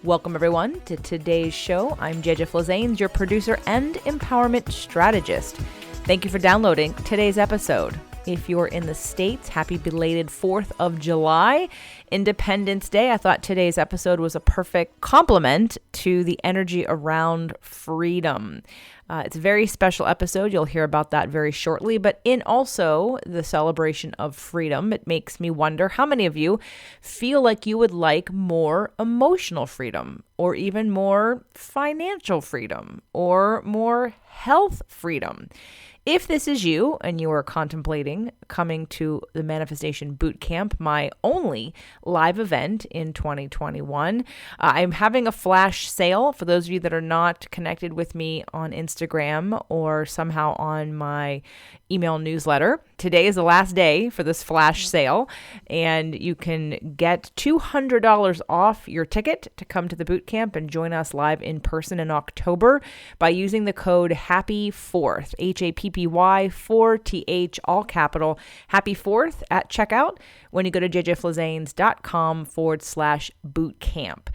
Welcome, everyone, to today's show. I'm JJ Flazanes, your producer and empowerment strategist. Thank you for downloading today's episode. If you're in the States, happy belated 4th of July, Independence Day. I thought today's episode was a perfect complement to the energy around freedom. It's a very special episode. You'll hear about that very shortly. But in also the celebration of freedom, it makes me wonder how many of you feel like you would like more emotional freedom, or even more financial freedom, or more health freedom. If this is you and you are contemplating coming to the Manifestation Bootcamp, my only live event in 2021, I'm having a flash sale for those of you that are not connected with me on Instagram or somehow on my email newsletter. Today is the last day for this flash sale, and you can get $200 off your ticket to come to the bootcamp and join us live in person in October by using the code HAPPY4TH, HAPPY4TH, all capital, Happy 4th at checkout when you go to jjflazanes.com/bootcamp.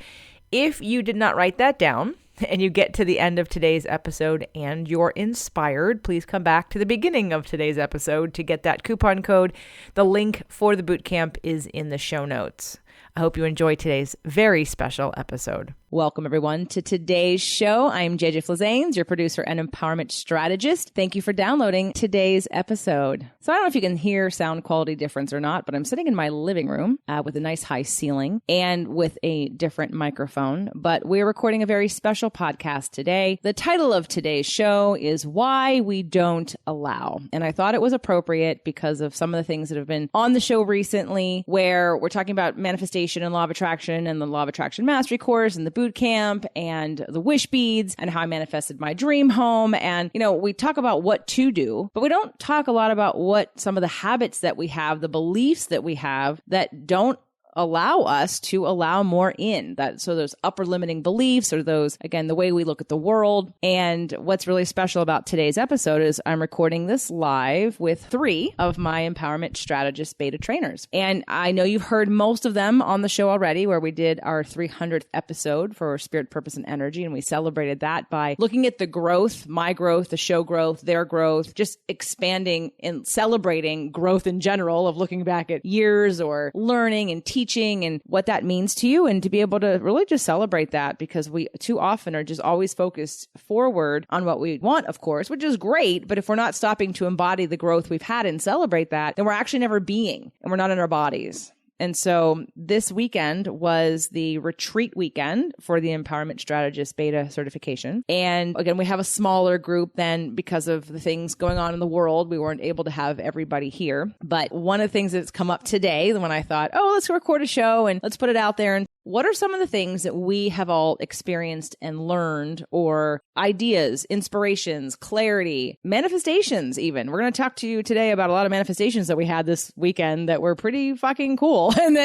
If you did not write that down, and you get to the end of today's episode and you're inspired, please come back to the beginning of today's episode to get that coupon code. The link for the bootcamp is in the show notes. I hope you enjoy today's very special episode. Welcome, everyone, to today's show. I'm JJ Flazanes, your producer and empowerment strategist. Thank you for downloading today's episode. So I don't know if you can hear sound quality difference or not, but I'm sitting in my living room with a nice high ceiling and with a different microphone. But we're recording a very special podcast today. The title of today's show is Why We Don't Allow. And I thought it was appropriate because of some of the things that have been on the show recently, where we're talking about manifestation and law of attraction and the law of attraction mastery course and the bootcamp and the wish beads and how I manifested my dream home. And, we talk about what to do, but we don't talk a lot about what some of the habits that we have, the beliefs that we have that don't allow us to allow more in that. So those upper limiting beliefs, or those, again, the way we look at the world. And what's really special about today's episode is I'm recording this live with 3 of my empowerment strategist beta trainers. And I know you've heard most of them on the show already, where we did our 300th episode for Spirit, Purpose, and Energy. And we celebrated that by looking at the growth, my growth, the show growth, their growth, just expanding and celebrating growth in general, of looking back at years or learning and teaching and what that means to you, and to be able to really just celebrate that, because we too often are just always focused forward on what we want, of course, which is great. But if we're not stopping to embody the growth we've had and celebrate that, then we're actually never being, and we're not in our bodies. And so this weekend was the retreat weekend for the Empowerment Strategist Beta certification. And again, we have a smaller group then because of the things going on in the world. We weren't able to have everybody here. But one of the things that's come up today, when I thought, let's record a show and let's put it out there. And what are some of the things that we have all experienced and learned, or ideas, inspirations, clarity, manifestations even? We're going to talk to you today about a lot of manifestations that we had this weekend that were pretty fucking cool. And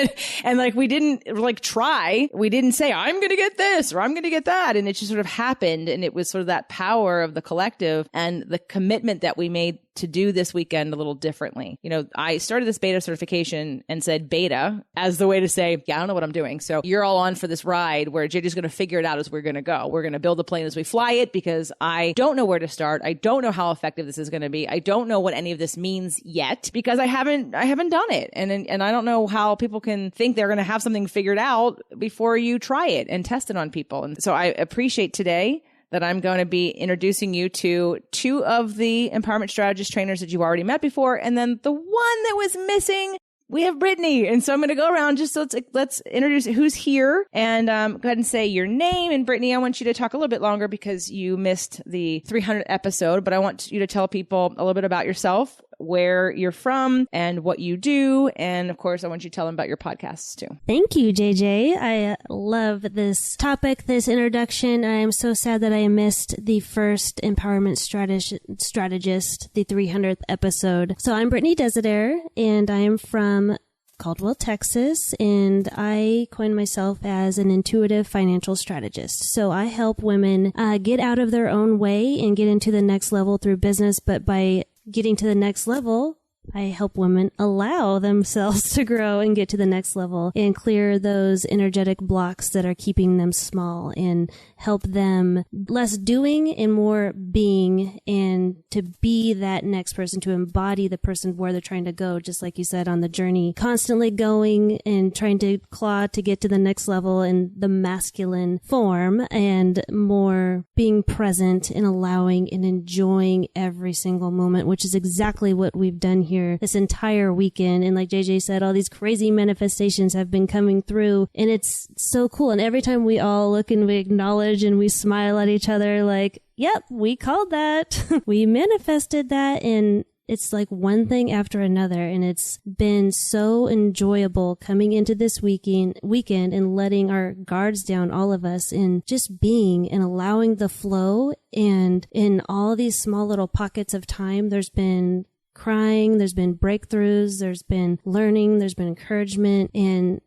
we didn't try. We didn't say, I'm going to get this or I'm going to get that. And it just sort of happened. And it was sort of that power of the collective and the commitment that we made to do this weekend a little differently. I started this beta certification and said beta as the way to say, I don't know what I'm doing. So you're all on for this ride where JJ's going to figure it out as we're going to go. We're going to build the plane as we fly it, because I don't know where to start. I don't know how effective this is going to be. I don't know what any of this means yet, because I haven't done it. And I don't know how people can think they're going to have something figured out before you try it and test it on people. And so I appreciate today that I'm going to be introducing you to 2 of the Empowerment Strategist trainers that you've already met before. And then the one that was missing, we have Brittany. And so I'm going to go around just let's introduce who's here, and go ahead and say your name. And Brittany, I want you to talk a little bit longer because you missed the 300th episode, but I want you to tell people a little bit about yourself, where you're from and what you do. And of course, I want you to tell them about your podcasts too. Thank you, JJ. I love this topic, this introduction. I am so sad that I missed the first Empowerment Strategist, the 300th episode. So I'm Brittany Desadier, and I am from Caldwell, Texas, and I coined myself as an intuitive financial strategist. So I help women get out of their own way and get into the next level through business, but by getting to the next level, I help women allow themselves to grow and get to the next level and clear those energetic blocks that are keeping them small and help them less doing and more being, and to be that next person, to embody the person where they're trying to go, just like you said, on the journey, constantly going and trying to claw to get to the next level in the masculine form, and more being present and allowing and enjoying every single moment, which is exactly what we've done here this entire weekend. And like JJ said, all these crazy manifestations have been coming through, and it's so cool. And every time we all look and we acknowledge and we smile at each other like, yep, we called that. We manifested that. And it's like one thing after another. And it's been so enjoyable coming into this weekend and letting our guards down, all of us, and just being and allowing the flow. And in all these small little pockets of time, there's been crying, there's been breakthroughs, there's been learning, there's been encouragement, and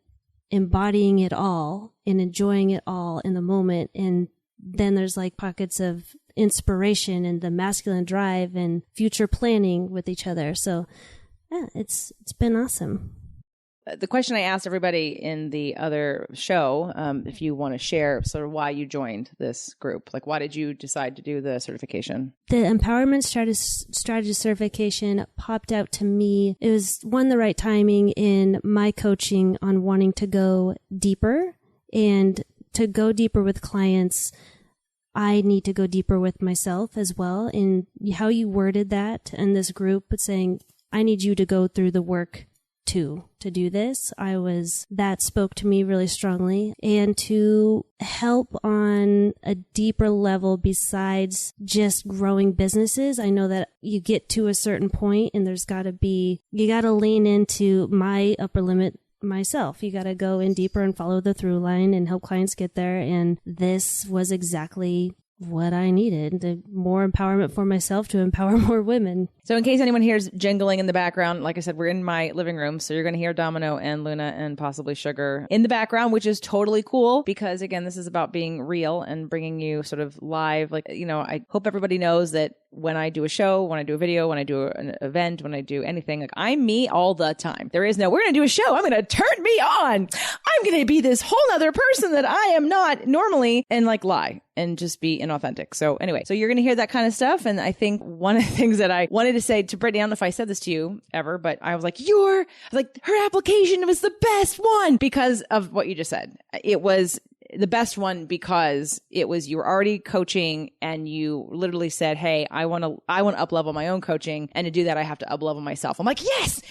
embodying it all and enjoying it all in the moment. And then there's like pockets of inspiration and the masculine drive and future planning with each other. So yeah, it's been awesome. The question I asked everybody in the other show, if you want to share sort of why you joined this group, like why did you decide to do the certification? The Empowerment Strategist certification popped out to me. It was, one, the right timing in my coaching on wanting to go deeper, and to go deeper with clients, I need to go deeper with myself as well. And how you worded that in this group, saying, I need you to go through the work to do this. That spoke to me really strongly, and to help on a deeper level besides just growing businesses. I know that you get to a certain point and you got to lean into my upper limit myself. You got to go in deeper and follow the through line and help clients get there. And this was exactly what I needed, more empowerment for myself to empower more women. So in case anyone hears jingling in the background, like I said, we're in my living room. So you're going to hear Domino and Luna and possibly Sugar in the background, which is totally cool because, again, this is about being real and bringing you sort of live. Like, I hope everybody knows that when I do a show, when I do a video, when I do an event, when I do anything, like I'm me all the time. There is no, we're going to do a show, I'm going to turn me on. I'm going to be this whole other person that I am not normally, and like lie and just be inauthentic. So anyway, so you're going to hear that kind of stuff. And I think one of the things that I wanted to say to Brittany, I don't know if I said this to you ever, but I was like, her application was the best one because of what you just said. It was the best one because it was, you were already coaching and you literally said, hey, I want to up level my own coaching. And to do that, I have to up level myself. I'm like, yes,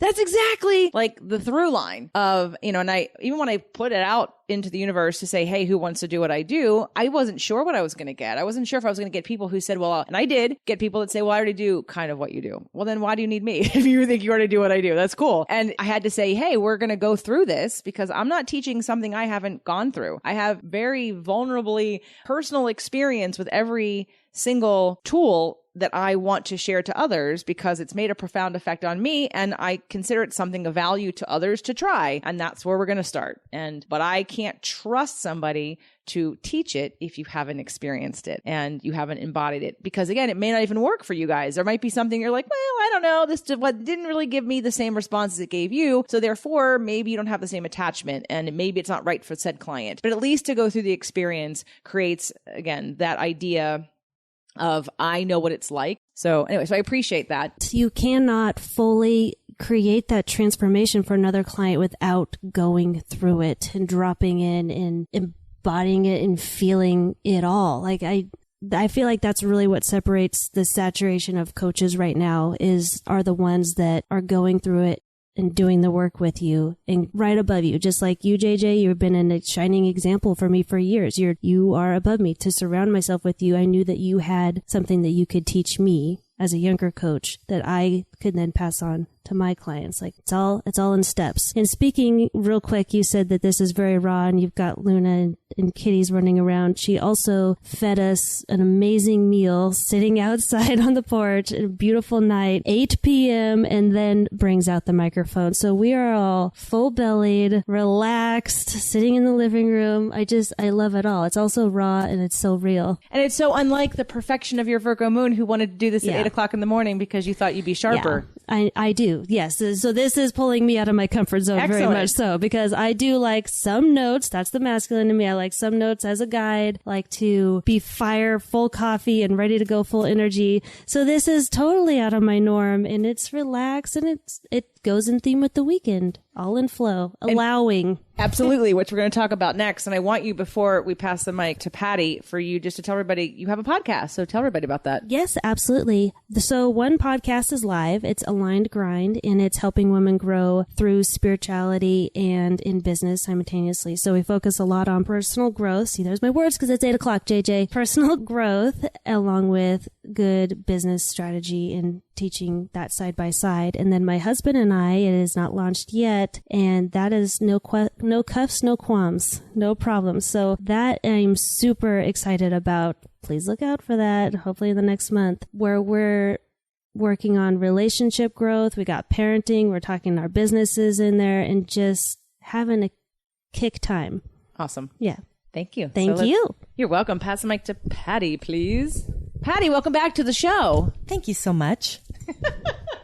that's exactly like the through line of, and even when I put it out into the universe to say, hey, who wants to do what I do? I wasn't sure what I was going to get. I wasn't sure if I was going to get people who said, well, and I did get people that say, well, I already do kind of what you do. Well, then why do you need me? If you think you already do what I do, that's cool. And I had to say, hey, we're going to go through this because I'm not teaching something I haven't gone through. I have very vulnerably personal experience with every single tool that I want to share to others because it's made a profound effect on me and I consider it something of value to others to try. And that's where we're going to start. But I can't trust somebody to teach it if you haven't experienced it and you haven't embodied it. Because again, it may not even work for you guys. There might be something you're like, well, I don't know. This didn't really give me the same responses it gave you. So therefore, maybe you don't have the same attachment and maybe it's not right for said client. But at least to go through the experience creates, again, that idea of I know what it's like. So anyway, so I appreciate that. You cannot fully create that transformation for another client without going through it and dropping in and embodying it and feeling it all. Like I feel like that's really what separates the saturation of coaches right now are the ones that are going through it and doing the work with you and right above you. Just like you, JJ, you've been a shining example for me for years. You are above me. To surround myself with you, I knew that you had something that you could teach me as a younger coach that I could then pass on to my clients. Like it's all in steps. And speaking real quick, you said that this is very raw and you've got Luna and kitties running around. She also fed us an amazing meal sitting outside on the porch, a beautiful night, 8 p.m., and then brings out the microphone. So we are all full bellied, relaxed, sitting in the living room. I love it all. It's also raw and it's so real. And it's so unlike the perfection of your Virgo moon who wanted to do this at 8 o'clock in the morning because you thought you'd be sharper. or? I do. Yes. So this is pulling me out of my comfort zone very much so, because I do like some notes. That's the masculine in me. I like some notes as a guide, like to be fire, full coffee and ready to go, full energy. So this is totally out of my norm, and it's relaxed, and it goes in theme with the weekend, all in flow, allowing. Absolutely, which we're going to talk about next. And I want you, before we pass the mic to Patti, for you just to tell everybody you have a podcast. So tell everybody about that. Yes, absolutely. So one podcast is live. It's Aligned Grind, and it's helping women grow through spirituality and in business simultaneously. So we focus a lot on personal growth. See, there's my words because it's 8:00, JJ. Personal growth along with good business strategy and teaching that side by side. And then my husband and I, it is not launched yet, and that is no cuffs, no qualms, no problems. So that I'm super excited about. Please look out for that, hopefully in the next month, where we're working on relationship growth. We got parenting. We're talking our businesses in there and just having a kick time. Awesome. Yeah. Thank you. Thank you. You're welcome. Pass the mic to Patti, please. Patti, welcome back to the show. Thank you so much.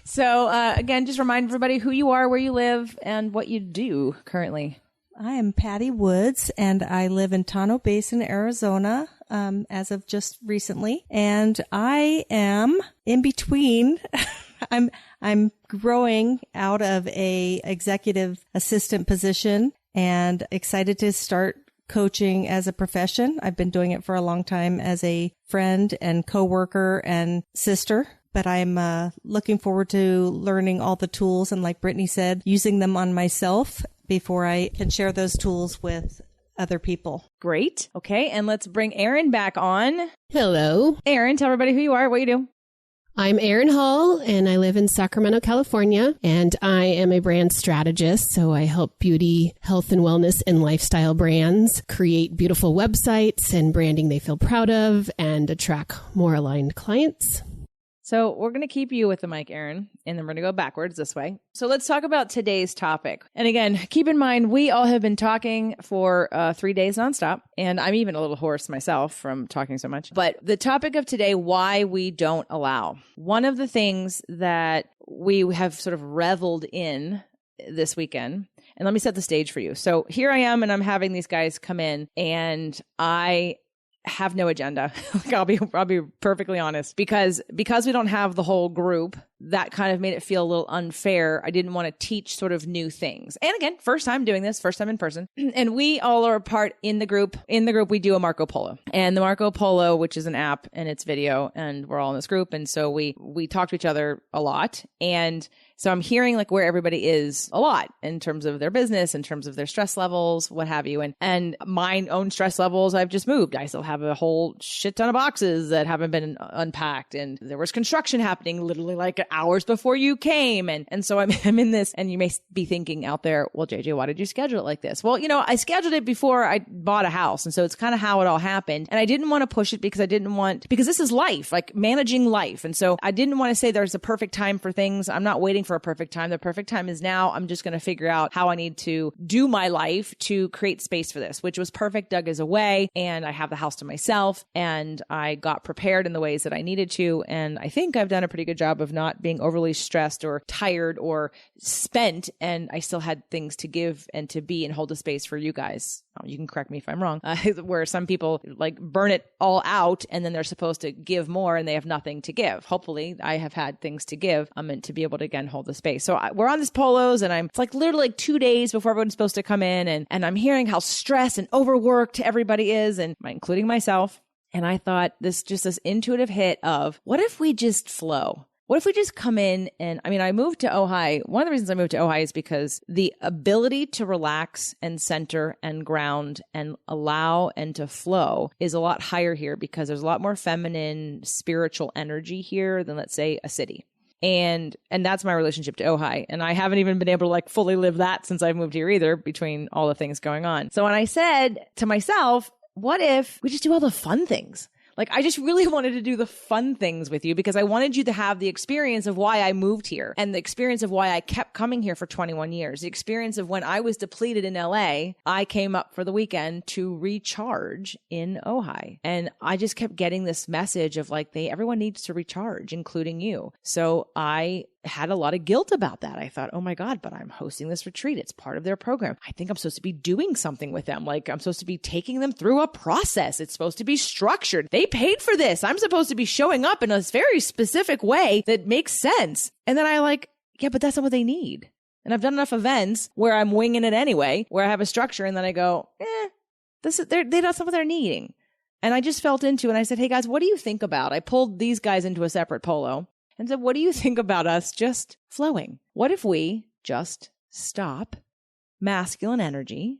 So, again, just remind everybody who you are, where you live, and what you do currently. I am Patti Woods, and I live in Tonto Basin, Arizona, as of just recently. And I am in between. I'm growing out of a executive assistant position and excited to start coaching as a profession. I've been doing it for a long time as a friend and coworker and sister. But I'm looking forward to learning all the tools and, like Brittany said, using them on myself before I can share those tools with other people. Great. Okay. And let's bring Erin back on. Hello. Erin, tell everybody who you are, what you do. I'm Erin Hall, and I live in Sacramento, California, and I am a brand strategist. So I help beauty, health and wellness and lifestyle brands create beautiful websites and branding they feel proud of and attract more aligned clients. So we're going to keep you with the mic, Erin, and then we're going to go backwards this way. So let's talk about today's topic. And again, keep in mind, we all have been talking for 3 days nonstop, and I'm even a little hoarse myself from talking so much. But the topic of today, why we don't allow. One of the things that we have sort of reveled in this weekend, and let me set the stage for you. So here I am, and I'm having these guys come in, and I have no agenda. I'll be perfectly honest, because we don't have the whole group. That kind of made it feel a little unfair. I didn't want to teach sort of new things. And again, first time doing this, first time in person. And we all are a part in the group. In the group, we do a Marco Polo. And the Marco Polo, which is an app and it's video, and we're all in this group. And so we talk to each other a lot. And so I'm hearing like where everybody is a lot in terms of their business, in terms of their stress levels, what have you. And my own stress levels, I've just moved. I still have a whole shit ton of boxes that haven't been unpacked. And there was construction happening literally like hours before you came. And so I'm in this, and you may be thinking out there, well, JJ, why did you schedule it like this? Well, I scheduled it before I bought a house. And so it's kind of how it all happened. And I didn't want to push it because this is life, like managing life. And so I didn't want to say there's a perfect time for things. I'm not waiting for a perfect time. The perfect time is now. I'm just going to figure out how I need to do my life to create space for this, which was perfect. Doug is away and I have the house to myself, and I got prepared in the ways that I needed to. And I think I've done a pretty good job of not being overly stressed or tired or spent. And I still had things to give and to be and hold a space for you guys. You can correct me if I'm wrong, where some people like burn it all out and then they're supposed to give more and they have nothing to give. Hopefully I have had things to give. I'm meant to be able to, again, hold the space. So we're on this polos, and it's like literally like 2 days before everyone's supposed to come in. And I'm hearing how stressed and overworked everybody is, and including myself. And I thought this intuitive hit of, what if we just flow? What if we just come in and, I moved to Ojai. One of the reasons I moved to Ojai is because the ability to relax and center and ground and allow and to flow is a lot higher here, because there's a lot more feminine spiritual energy here than, let's say, a city. And that's my relationship to Ojai. And I haven't even been able to like fully live that since I've moved here either, between all the things going on. So when I said to myself, what if we just do all the fun things? Like, I just really wanted to do the fun things with you, because I wanted you to have the experience of why I moved here, and the experience of why I kept coming here for 21 years, the experience of when I was depleted in LA, I came up for the weekend to recharge in Ojai. And I just kept getting this message of like, everyone needs to recharge, including you. So I had a lot of guilt about that. I thought, oh my God, but I'm hosting this retreat. It's part of their program. I think I'm supposed to be doing something with them. Like I'm supposed to be taking them through a process. It's supposed to be structured. They paid for this. I'm supposed to be showing up in a very specific way that makes sense. And then I like, yeah, but that's not what they need. And I've done enough events where I'm winging it anyway, where I have a structure and then I go, that's not what they're needing. And I just felt into it. And I said, hey guys, what do you think about? I pulled these guys into a separate polo and said, what do you think about us just flowing? What if we just stop masculine energy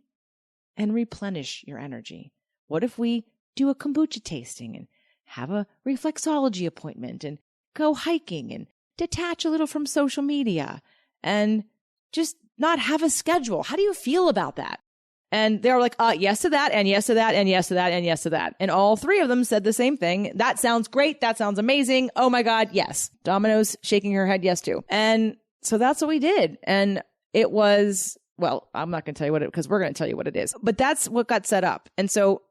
and replenish your energy? What if we do a kombucha tasting and have a reflexology appointment and go hiking and detach a little from social media and just not have a schedule? How do you feel about that? And they were like, yes to that, and yes to that, and yes to that, and yes to that. And all three of them said the same thing. That sounds great. That sounds amazing. Oh my God, yes. Domino's shaking her head yes to. And so that's what we did. And it was, well, I'm not going to tell you what it, because we're going to tell you what it is. But that's what got set up. And so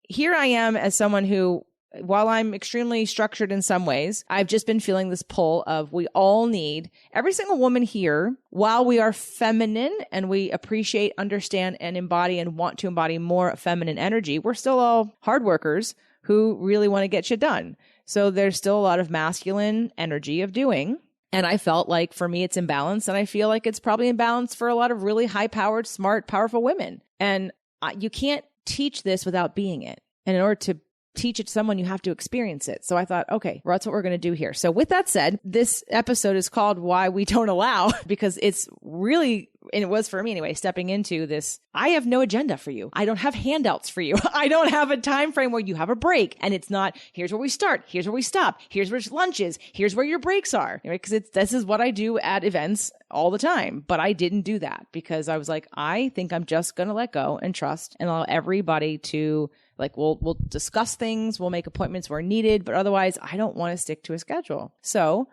here I am as someone who, while I'm extremely structured in some ways, I've just been feeling this pull of we all need, every single woman here, while we are feminine and we appreciate, understand, and embody and want to embody more feminine energy, we're still all hard workers who really want to get shit done. So there's still a lot of masculine energy of doing. And I felt like for me, it's imbalanced. And I feel like it's probably imbalanced for a lot of really high-powered, smart, powerful women. And you can't teach this without being it. And in order to teach it to someone, you have to experience it. So I thought, okay, well, that's what we're going to do here. So with that said, this episode is called Why We Don't Allow, because it's really, and it was for me anyway, stepping into this. I have no agenda for you. I don't have handouts for you. I don't have a time frame where you have a break. And it's not, here's where we start. Here's where we stop. Here's where lunch is. Here's where your breaks are. Because this is what I do at events all the time. But I didn't do that because I was like, I think I'm just going to let go and trust and allow everybody to, like, we'll discuss things, we'll make appointments where needed, but otherwise I don't want to stick to a schedule. So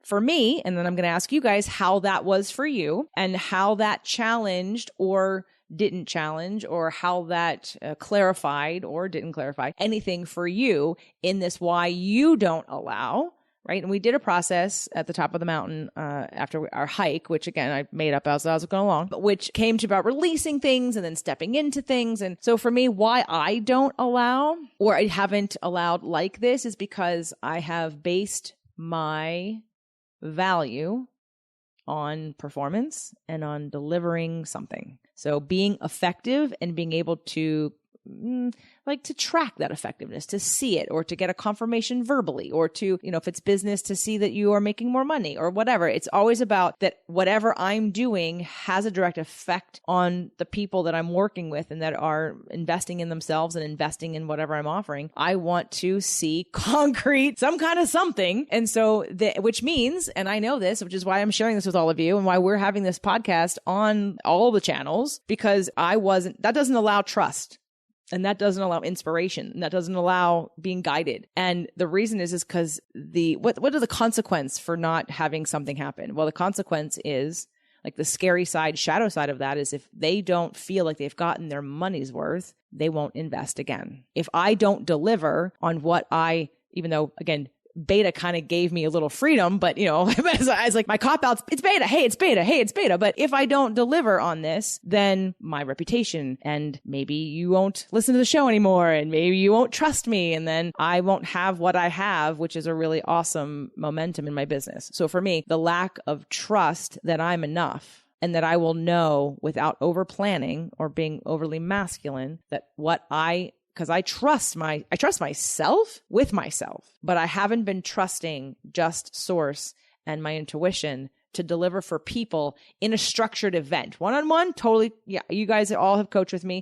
for me, and then I'm going to ask you guys how that was for you and how that challenged or didn't challenge, or how that clarified or didn't clarify anything for you in this why you don't allow. Right. And we did a process at the top of the mountain after our hike, which again, I made up as I was going along, but which came to about releasing things and then stepping into things. And so for me, why I don't allow, or I haven't allowed like this, is because I have based my value on performance and on delivering something. So being effective and being able to to track that effectiveness, to see it, or to get a confirmation verbally, or to, if it's business, to see that you are making more money or whatever. It's always about that whatever I'm doing has a direct effect on the people that I'm working with and that are investing in themselves and investing in whatever I'm offering. I want to see concrete, some kind of something. And so, which means, and I know this, which is why I'm sharing this with all of you and why we're having this podcast on all the channels, because that doesn't allow trust. And that doesn't allow inspiration. And that doesn't allow being guided. And the reason is because what are the consequence for not having something happen? Well, the consequence is, like, the scary side, shadow side of that is, if they don't feel like they've gotten their money's worth, they won't invest again. If I don't deliver on what even though, again, beta kind of gave me a little freedom, but I was like, my cop outs, it's beta. Hey, it's beta. Hey, it's beta. But if I don't deliver on this, then my reputation, and maybe you won't listen to the show anymore, and maybe you won't trust me. And then I won't have what I have, which is a really awesome momentum in my business. So for me, the lack of trust that I'm enough and that I will know without over planning or being overly masculine, that because I trust myself with myself, but I haven't been trusting just source and my intuition to deliver for people in a structured event. One-on-one, totally. Yeah. You guys all have coached with me.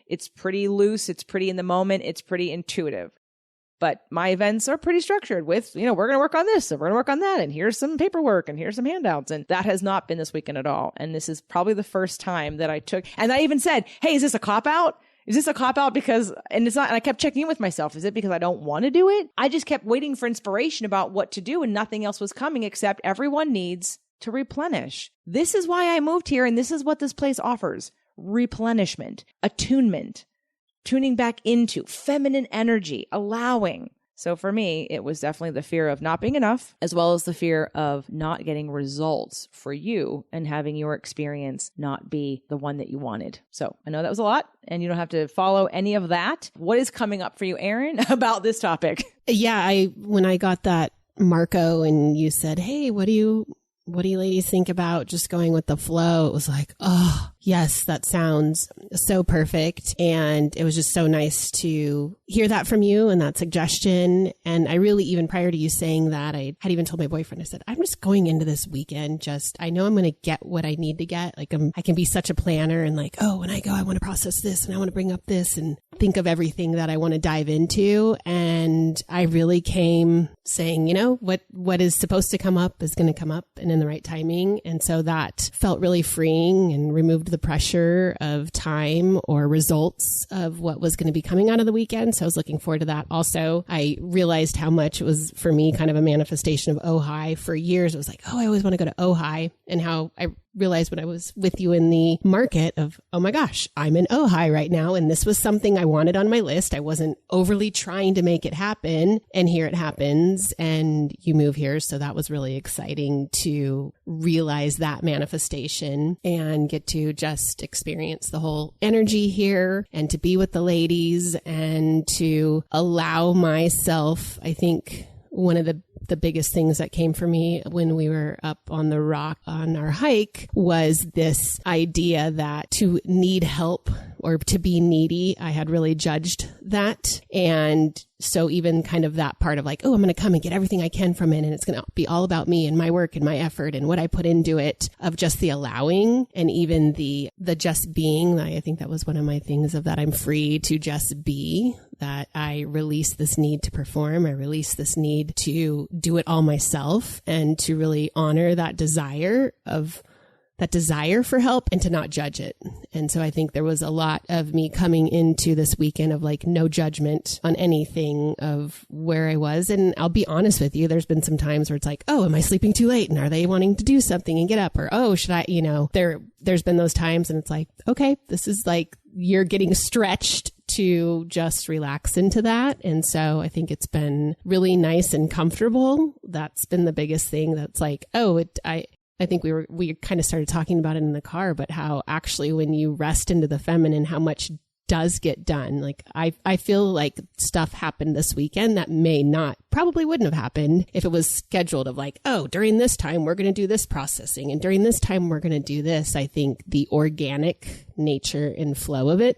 It's pretty loose. It's pretty in the moment. It's pretty intuitive. But my events are pretty structured with, we're going to work on this and we're going to work on that. And here's some paperwork and here's some handouts. And that has not been this weekend at all. And this is probably the first time that I took, and I even said, hey, is this a cop-out? Is this a cop-out because, and it's not, and I kept checking in with myself. Is it because I don't want to do it? I just kept waiting for inspiration about what to do, and nothing else was coming except everyone needs to replenish. This is why I moved here, and this is what this place offers. Replenishment, attunement, tuning back into feminine energy, allowing. So for me, it was definitely the fear of not being enough, as well as the fear of not getting results for you and having your experience not be the one that you wanted. So I know that was a lot, and you don't have to follow any of that. What is coming up for you, Erin, about this topic? Yeah, when I got that Marco and you said, hey, what do you ladies think about just going with the flow? It was like, oh, yes, that sounds so perfect. And it was just so nice to hear that from you and that suggestion. And I really, even prior to you saying that, I had even told my boyfriend, I said, I'm just going into this weekend. I know I'm going to get what I need to get. Like I can be such a planner and like, oh, when I go, I want to process this and I want to bring up this and think of everything that I want to dive into. And I really came saying, what is supposed to come up is going to come up and in the right timing. And so that felt really freeing and removed the pressure of time or results of what was going to be coming out of the weekend. So I was looking forward to that. Also, I realized how much it was for me kind of a manifestation of Ojai. For years, it was like, oh, I always want to go to Ojai, and how I realized when I was with you in the market of, oh my gosh, I'm in Ojai right now. And this was something I wanted on my list. I wasn't overly trying to make it happen. And here it happens and you move here. So that was really exciting to realize that manifestation and get to just experience the whole energy here and to be with the ladies and to allow myself, I think one of the biggest things that came for me when we were up on the rock on our hike was this idea that to need help or to be needy, I had really judged that. And so even kind of that part of like, oh, I'm going to come and get everything I can from it. And it's going to be all about me and my work and my effort and what I put into it, of just the allowing and even the just being. I think that was one of my things of that I'm free to just be, that I release this need to perform. I release this need to do it all myself and to really honor that desire for help and to not judge it. And so I think there was a lot of me coming into this weekend of like no judgment on anything of where I was. And I'll be honest with you, there's been some times where it's like, oh, am I sleeping too late? And are they wanting to do something and get up? Or, oh, should I, there's been those times and it's like, okay, this is like, you're getting stretched to just relax into that. And so I think it's been really nice and comfortable. That's been the biggest thing. That's like, I think we kind of started talking about it in the car, but how actually when you rest into the feminine, how much does get done. Like I feel like stuff happened this weekend that probably wouldn't have happened if it was scheduled of like, oh, during this time, we're going to do this processing. And during this time, we're going to do this. I think the organic nature and flow of it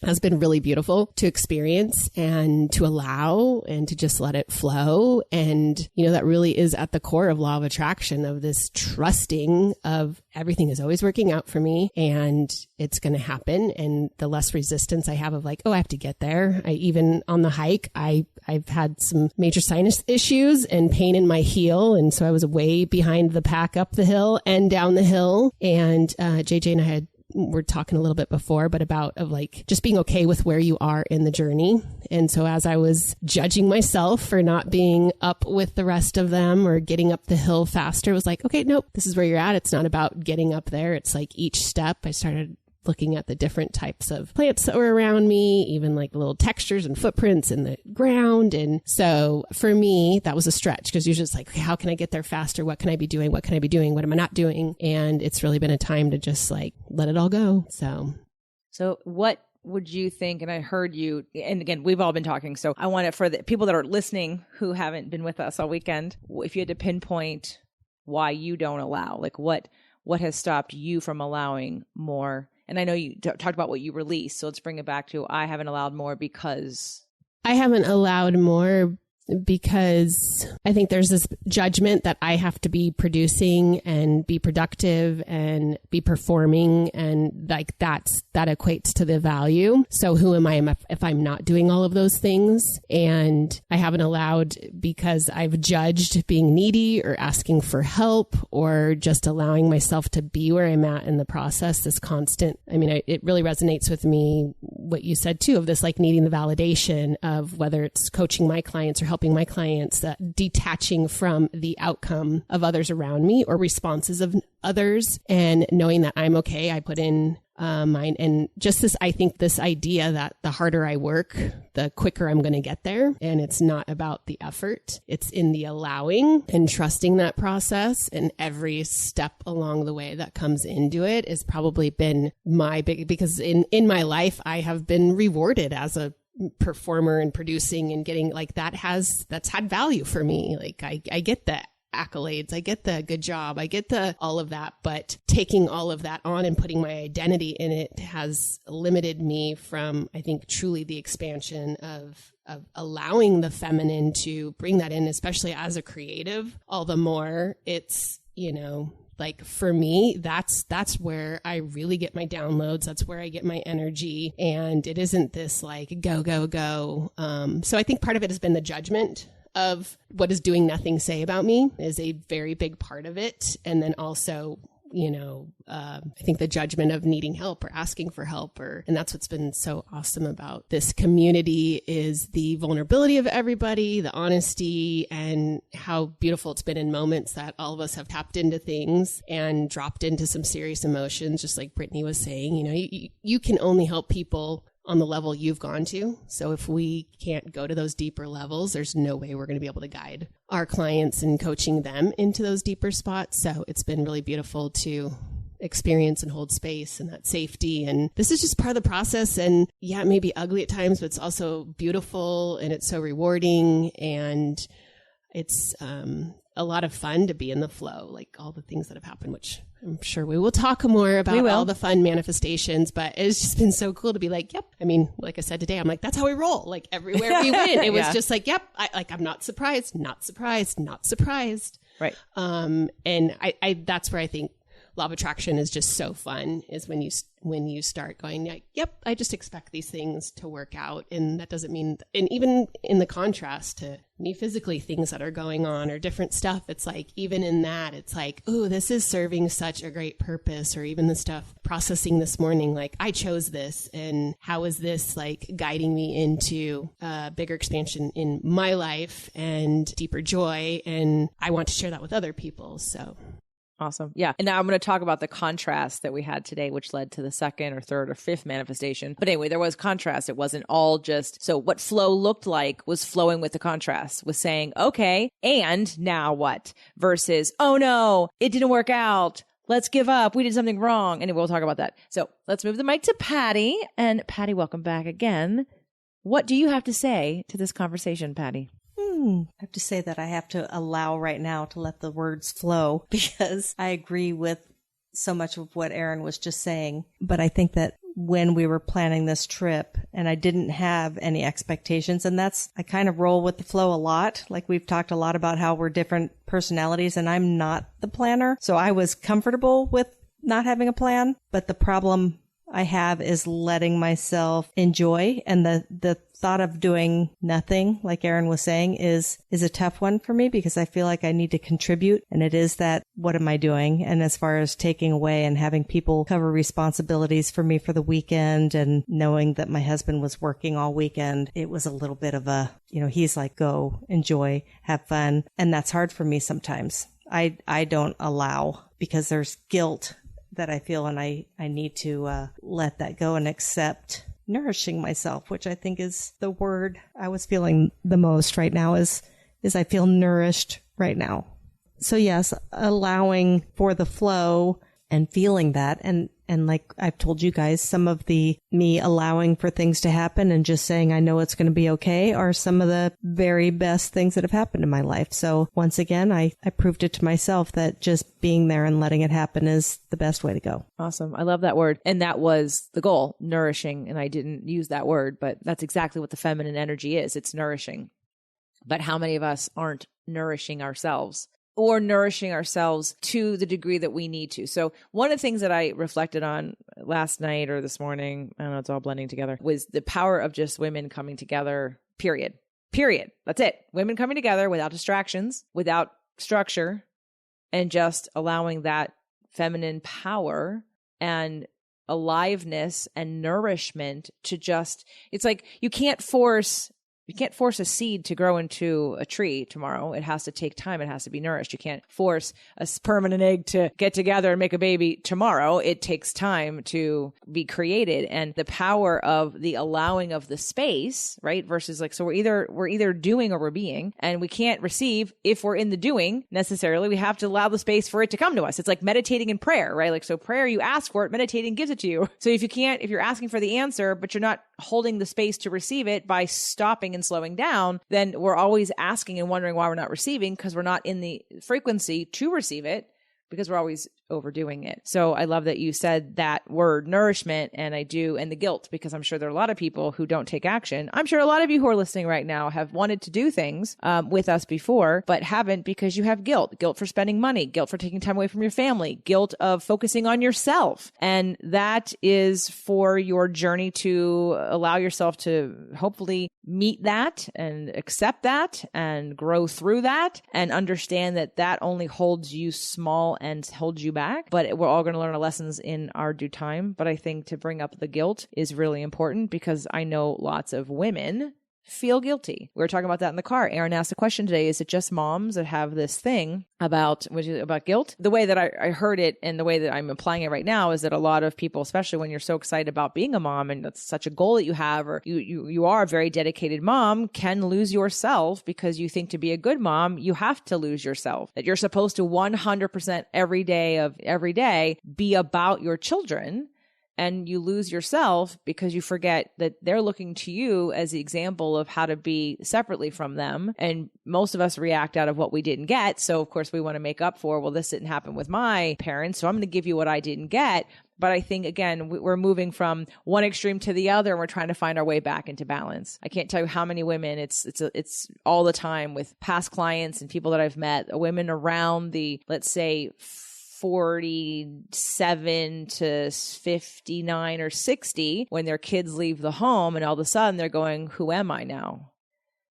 has been really beautiful to experience and to allow and to just let it flow. And, that really is at the core of law of attraction, of this trusting of everything is always working out for me and it's going to happen. And the less resistance I have of like, oh, I have to get there. Even on the hike, I've had some major sinus issues and pain in my heel. And so I was way behind the pack up the hill and down the hill. And JJ and I we're talking a little bit before, but about of like just being okay with where you are in the journey. And so as I was judging myself for not being up with the rest of them or getting up the hill faster, it was like, okay, nope, this is where you're at. It's not about getting up there. It's like each step I started looking at the different types of plants that were around me, even like the little textures and footprints in the ground. And so for me, that was a stretch because you're just like, okay, how can I get there faster? What can I be doing? What can I be doing? What am I not doing? And it's really been a time to just like let it all go. So what would you think? And I heard you, and again, we've all been talking. So I want it for the people that are listening who haven't been with us all weekend, if you had to pinpoint why you don't allow, like what has stopped you from allowing more? And I know you talked about what you released, so let's bring it back to I haven't allowed more because... I haven't allowed more because I think there's this judgment that I have to be producing and be productive and be performing, and like that equates to the value. So who am I if I'm not doing all of those things? And I haven't allowed because I've judged being needy or asking for help or just allowing myself to be where I'm at in the process, this constant. I mean, it really resonates with me, what you said too, of this like needing the validation of whether it's coaching my clients or helping my clients, that detaching from the outcome of others around me or responses of others and knowing that I'm okay. I put in mind. And just this, I think this idea that the harder I work, the quicker I'm going to get there. And it's not about the effort. It's in the allowing and trusting that process. And every step along the way that comes into it has probably been my big, because in my life, I have been rewarded as a performer and producing and getting like that's had value for me. Like I get that accolades. I get the good job. I get the all of that, but taking all of that on and putting my identity in it has limited me from, I think, truly the expansion of allowing the feminine to bring that in, especially as a creative. All the more it's, like for me, that's where I really get my downloads. That's where I get my energy. And it isn't this like go, go, go. So I think part of it has been the judgment of what does doing nothing say about me is a very big part of it. And then also, I think the judgment of needing help or asking for help, and that's what's been so awesome about this community is the vulnerability of everybody, the honesty, and how beautiful it's been in moments that all of us have tapped into things and dropped into some serious emotions. Just like Brittany was saying, you can only help people on the level you've gone to. So if we can't go to those deeper levels, there's no way we're going to be able to guide our clients and coaching them into those deeper spots. So it's been really beautiful to experience and hold space and that safety. And this is just part of the process. And yeah, it may be ugly at times, but it's also beautiful and it's so rewarding. And it's a lot of fun to be in the flow, like all the things that have happened, which I'm sure we will talk more about all the fun manifestations, but it's just been so cool to be like, yep. I mean, like I said today, I'm like, that's how we roll. Like everywhere we went, it was just like, yep. I'm not surprised, not surprised, not surprised. Right. And I that's where I think law of attraction is just so fun is when you start going, like, yep, I just expect these things to work out. And that doesn't mean, and even in the contrast to me physically, things that are going on or different stuff, it's like, even in that, it's like, oh, this is serving such a great purpose. Or even the stuff processing this morning, like I chose this and how is this like guiding me into a bigger expansion in my life and deeper joy. And I want to share that with other people. So awesome. Yeah. And now I'm going to talk about the contrast that we had today, which led to the second or third or fifth manifestation. But anyway, there was contrast. It wasn't all just, so what flow looked like was flowing with the contrast, was saying, okay, and now what? Versus, oh no, it didn't work out. Let's give up. We did something wrong. And we'll talk about that. So let's move the mic to Patti. And Patti, welcome back again. What do you have to say to this conversation, Patti? I have to say that I have to allow right now to let the words flow because I agree with so much of what Erin was just saying. But I think that when we were planning this trip and I didn't have any expectations, and I kind of roll with the flow a lot. Like we've talked a lot about how we're different personalities and I'm not the planner. So I was comfortable with not having a plan. But the problem I have is letting myself enjoy, and the thought of doing nothing, like Erin was saying, is a tough one for me because I feel like I need to contribute, and it is that, what am I doing? And as far as taking away and having people cover responsibilities for me for the weekend, and knowing that my husband was working all weekend, it was a little bit of a, he's like, go, enjoy, have fun. And that's hard for me sometimes. I don't allow because there's guilt that I feel, and I need to let that go and accept nourishing myself, which I think is the word I was feeling the most right now is I feel nourished right now. So yes, allowing for the flow and feeling that. And like I've told you guys, some of me allowing for things to happen and just saying, I know it's going to be okay, are some of the very best things that have happened in my life. So once again, I proved it to myself that just being there and letting it happen is the best way to go. Awesome. I love that word. And that was the goal, nourishing. And I didn't use that word, but that's exactly what the feminine energy is. It's nourishing. But how many of us aren't nourishing ourselves? Or nourishing ourselves to the degree that we need to. So one of the things that I reflected on last night or this morning, I don't know, it's all blending together, was the power of just women coming together, period. That's it. Women coming together without distractions, without structure, and just allowing that feminine power and aliveness and nourishment to just, it's like you can't force You can't force a seed to grow into a tree tomorrow. It has to take time. It has to be nourished. You can't force a sperm and an egg to get together and make a baby tomorrow. It takes time to be created. And the power of the allowing of the space, right? Versus like, so we're either doing or we're being, and we can't receive if we're in the doing necessarily. We have to allow the space for it to come to us. It's like meditating in prayer, right? Like, so prayer, you ask for it, meditating gives it to you. So if you're asking for the answer, but you're not holding the space to receive it by stopping and slowing down, then we're always asking and wondering why we're not receiving, because we're not in the frequency to receive it, because we're always overdoing it. So I love that you said that word nourishment, and and the guilt, because I'm sure there are a lot of people who don't take action. I'm sure a lot of you who are listening right now have wanted to do things with us before, but haven't, because you have guilt for spending money, guilt for taking time away from your family, guilt of focusing on yourself. And that is for your journey to allow yourself to hopefully meet that and accept that and grow through that and understand that that only holds you small and holds you back. But we're all going to learn our lessons in our due time. But I think to bring up the guilt is really important, because I know lots of women feel guilty. We were talking about that in the car. Aaron asked a question today. Is it just moms that have this thing about guilt? The way that I heard it and the way that I'm applying it right now is that a lot of people, especially when you're so excited about being a mom and that's such a goal that you have, or you are a very dedicated mom, can lose yourself because you think to be a good mom, you have to lose yourself. That you're supposed to 100% every day be about your children. And you lose yourself because you forget that they're looking to you as the example of how to be separately from them. And most of us react out of what we didn't get. So of course we want to make up for, well, this didn't happen with my parents, so I'm going to give you what I didn't get. But I think, again, we're moving from one extreme to the other, and we're trying to find our way back into balance. I can't tell you how many women, it's all the time with past clients and people that I've met, women around the, let's say, 47 to 59 or 60, when their kids leave the home, and all of a sudden they're going, who am I now?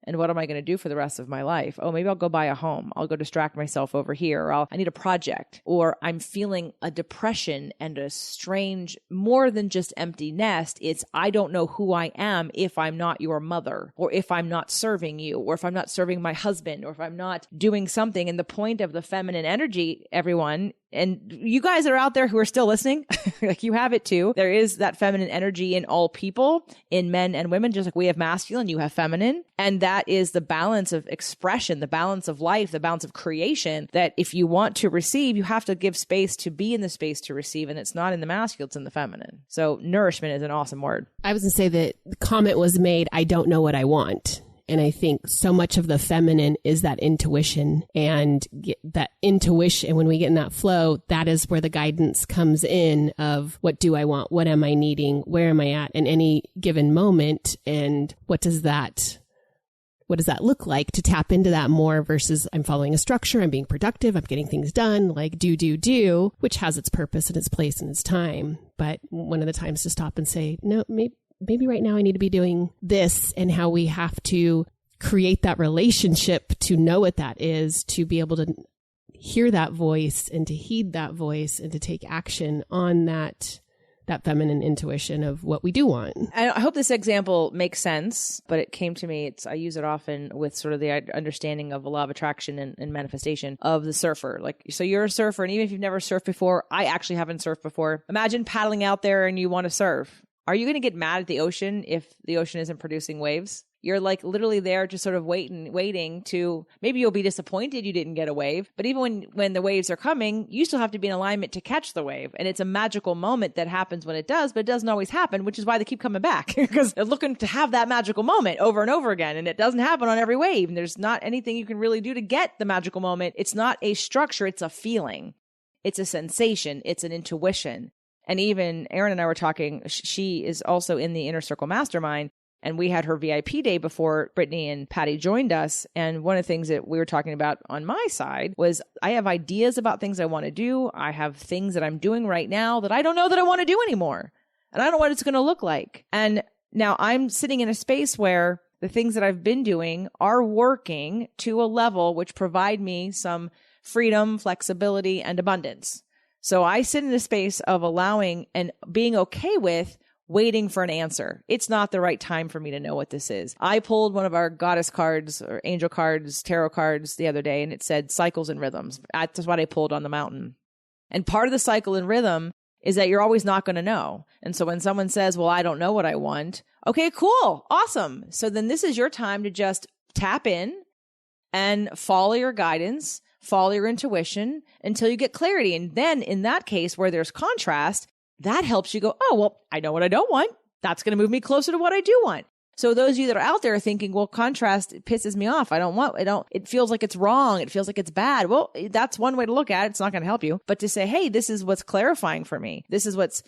And what am I going to do for the rest of my life? Oh, maybe I'll go buy a home. I'll go distract myself over here. Or I need a project. Or I'm feeling a depression and a strange, more than just empty nest. It's, I don't know who I am if I'm not your mother, or if I'm not serving you, or if I'm not serving my husband, or if I'm not doing something. And the point of the feminine energy, everyone, and you guys that are out there who are still listening, like you have it too. There is that feminine energy in all people, in men and women, just like we have masculine, you have feminine. And that is the balance of expression, the balance of life, the balance of creation, that if you want to receive, you have to give space to be in the space to receive. And it's not in the masculine, it's in the feminine. So nourishment is an awesome word. I was going to say that the comment was made, I don't know what I want. And I think so much of the feminine is that intuition, and that intuition. When we get in that flow, that is where the guidance comes in of, what do I want? What am I needing? Where am I at in any given moment? And what does that look like to tap into that more, versus I'm following a structure, I'm being productive, I'm getting things done, like do, which has its purpose and its place and its time. But one of the times to stop and say, no, maybe right now I need to be doing this, and how we have to create that relationship to know what that is, to be able to hear that voice and to heed that voice and to take action on that feminine intuition of what we do want. I hope this example makes sense, but it came to me. I use it often with sort of the understanding of a law of attraction and manifestation of the surfer. Like, so you're a surfer, and even if you've never surfed before, I actually haven't surfed before. Imagine paddling out there and you want to surf. Are you going to get mad at the ocean if the ocean isn't producing waves? You're like literally there just sort of waiting to, maybe you'll be disappointed you didn't get a wave, but even when the waves are coming, you still have to be in alignment to catch the wave. And it's a magical moment that happens when it does, but it doesn't always happen, which is why they keep coming back, because they're looking to have that magical moment over and over again. And it doesn't happen on every wave. And there's not anything you can really do to get the magical moment. It's not a structure. It's a feeling. It's a sensation. It's an intuition. And even Erin and I were talking, she is also in the Inner Circle Mastermind, and we had her VIP day before Brittany and Patti joined us. And one of the things that we were talking about on my side was, I have ideas about things I want to do. I have things that I'm doing right now that I don't know that I want to do anymore. And I don't know what it's going to look like. And now I'm sitting in a space where the things that I've been doing are working to a level which provide me some freedom, flexibility, and abundance. So I sit in a space of allowing and being okay with waiting for an answer. It's not the right time for me to know what this is. I pulled one of our goddess cards or angel cards, tarot cards the other day, and it said cycles and rhythms. That's what I pulled on the mountain. And part of the cycle and rhythm is that you're always not going to know. And so when someone says, well, I don't know what I want. Okay, cool. Awesome. So then this is your time to just tap in and follow your guidance, follow your intuition until you get clarity. And then in that case where there's contrast, that helps you go, oh, well, I know what I don't want. That's going to move me closer to what I do want. So those of you that are out there thinking, well, contrast pisses me off. It feels like it's wrong. It feels like it's bad. Well, that's one way to look at it. It's not going to help you. But to say, hey, this is what's clarifying for me. This is what's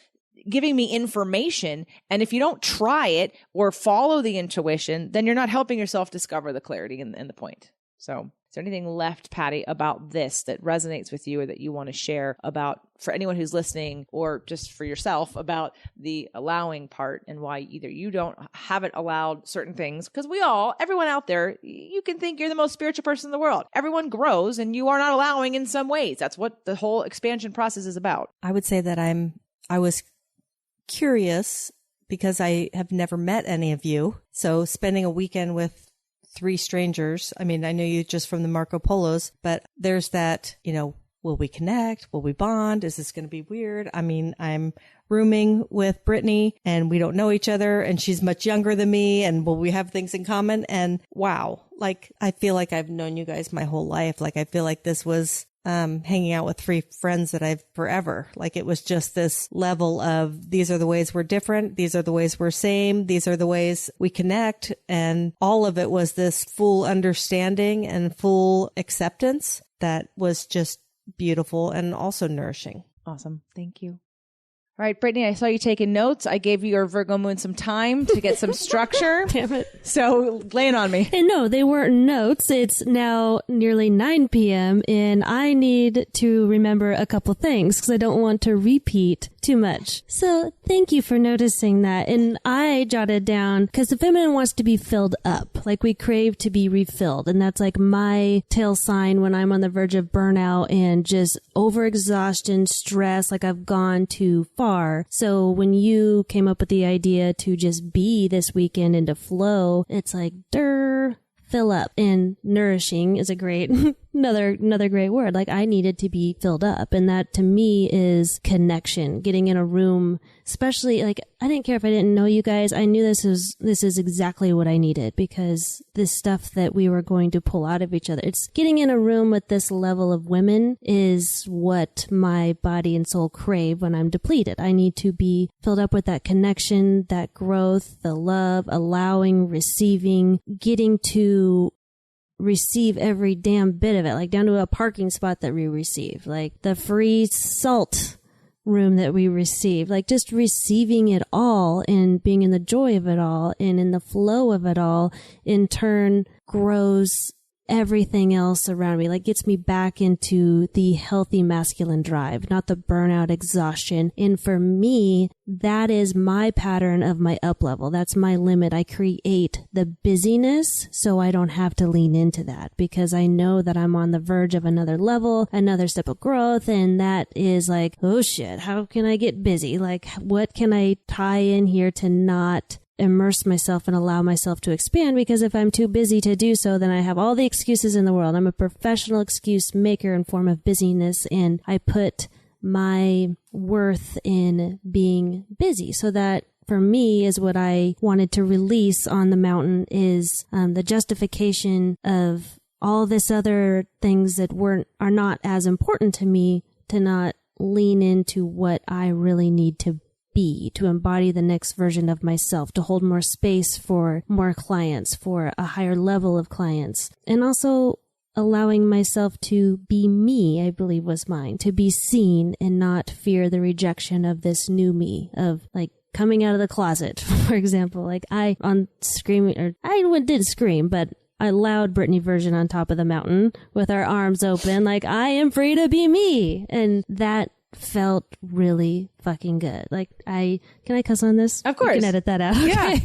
giving me information. And if you don't try it or follow the intuition, then you're not helping yourself discover the clarity and the point. So is there anything left, Patti, about this that resonates with you or that you want to share about for anyone who's listening or just for yourself about the allowing part and why either you haven't allowed certain things? Because everyone out there, you can think you're the most spiritual person in the world. Everyone grows and you are not allowing in some ways. That's what the whole expansion process is about. I would say that I was curious because I have never met any of you. So spending a weekend with 3 strangers. I mean, I know you just from the Marco Polos, but there's that, will we connect? Will we bond? Is this going to be weird? I mean, I'm rooming with Brittany and we don't know each other and she's much younger than me. And will we have things in common? And wow, I feel like I've known you guys my whole life. I feel like this was hanging out with 3 friends that I've forever. It was just this level of these are the ways we're different. These are the ways we're same. These are the ways we connect. And all of it was this full understanding and full acceptance that was just beautiful and also nourishing. Awesome. Thank you. All right, Brittany, I saw you taking notes. I gave your Virgo moon some time to get some structure. Damn it. So lay it on me. And no, they weren't notes. It's now nearly 9 p.m. and I need to remember a couple things because I don't want to repeat too much. So thank you for noticing that. And I jotted down because the feminine wants to be filled up. We crave to be refilled. And that's my tail sign when I'm on the verge of burnout and just overexhaustion, stress, I've gone too far. So when you came up with the idea to just be this weekend and to flow, it's fill up. And nourishing is a great, another great word. I needed to be filled up. And that to me is connection, getting in a room, especially I didn't care if I didn't know you guys. I knew this is exactly what I needed because this stuff that we were going to pull out of each other. It's getting in a room with this level of women is what my body and soul crave when I'm depleted. I need to be filled up with that connection, that growth, the love, allowing, receiving, getting to receive every damn bit of it, down to a parking spot that we receive, the free salt room that we receive, just receiving it all and being in the joy of it all and in the flow of it all in turn grows everything else around me, gets me back into the healthy masculine drive, not the burnout exhaustion. And for me, that is my pattern of my up level. That's my limit. I create the busyness so I don't have to lean into that because I know that I'm on the verge of another level, another step of growth. And that is oh shit, how can I get busy? What can I tie in here to not immerse myself and allow myself to expand? Because if I'm too busy to do so, then I have all the excuses in the world. I'm a professional excuse maker in form of busyness, and I put my worth in being busy. So that for me is what I wanted to release on the mountain is the justification of all this other things that are not as important to me, to not lean into what I really need to be, to embody the next version of myself, to hold more space for more clients, for a higher level of clients. And also allowing myself to be me, I believe was mine, to be seen and not fear the rejection of this new me, of coming out of the closet, for example. I did scream, but a loud Brittany version on top of the mountain with our arms open, I am free to be me. And that felt really fucking good. Can I cuss on this? Of course. You can edit that out. Yeah.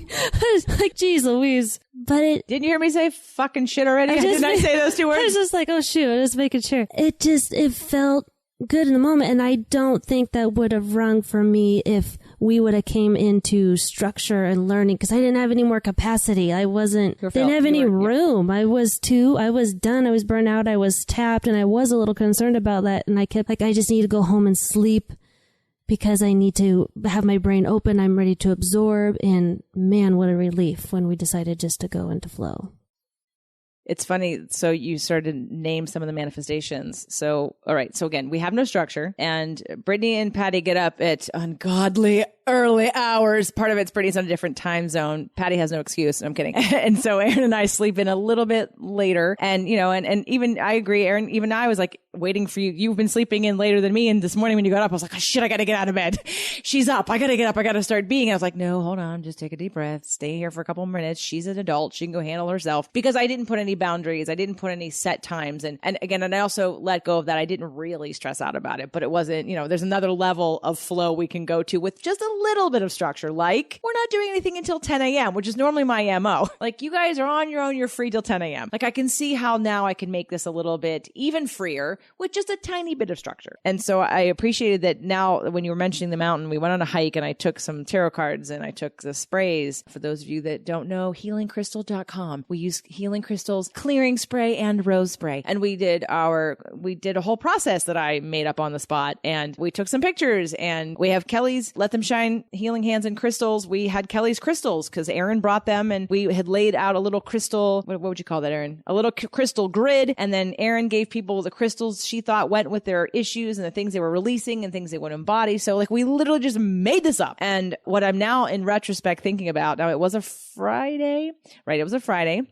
Geez Louise. But didn't you hear me say fucking shit already? Didn't I say those 2 words? I was just oh shoot, I was making sure. It felt good in the moment. And I don't think that would have rung for me if we would have came into structure and learning, because I didn't have any more capacity. I didn't have any room. I was done. I was burnt out. I was tapped, and I was a little concerned about that. And I kept like, I just need to go home and sleep because I need to have my brain open. I'm ready to absorb. And man, what a relief when we decided just to go into flow. It's funny. So you started to name some of the manifestations. So, all right. So again, we have no structure, and Brittany and Patti get up at ungodly early hours. Part of it's Brittany's on a different time zone. Patti has no excuse. I'm kidding. And so Aaron and I sleep in a little bit later. And, and even I agree, Aaron, even I was like waiting for you. You've been sleeping in later than me. And this morning when you got up, I was like, oh, shit, I got to get out of bed. She's up. I got to get up. I got to start being. I was like, no, hold on. Just take a deep breath. Stay here for a couple of minutes. She's an adult. She can go handle herself, because I didn't put any boundaries. I didn't put any set times. And again, and I also let go of that. I didn't really stress out about it, but it wasn't, there's another level of flow we can go to with just a little bit of structure. Like, we're not doing anything until 10 a.m., which is normally my MO. Like, you guys are on your own. You're free till 10 a.m. Like, I can see how now I can make this a little bit even freer with just a tiny bit of structure. And so I appreciated that now when you were mentioning the mountain, we went on a hike and I took some tarot cards and I took the sprays. For those of you that don't know, healingcrystal.com. We use healing crystals, clearing spray, and rose spray. And we did a whole process that I made up on the spot, and we took some pictures, and we have Kelly's Let Them Shine Healing Hands and Crystals. We had Kelly's crystals because Aaron brought them, and we had laid out a little crystal, what would you call that, Aaron? A little crystal grid. And then Aaron gave people the crystals she thought went with their issues and the things they were releasing and things they would embody. So like, we literally just made this up. And what I'm now in retrospect thinking about, now it was a Friday, right? It was a Friday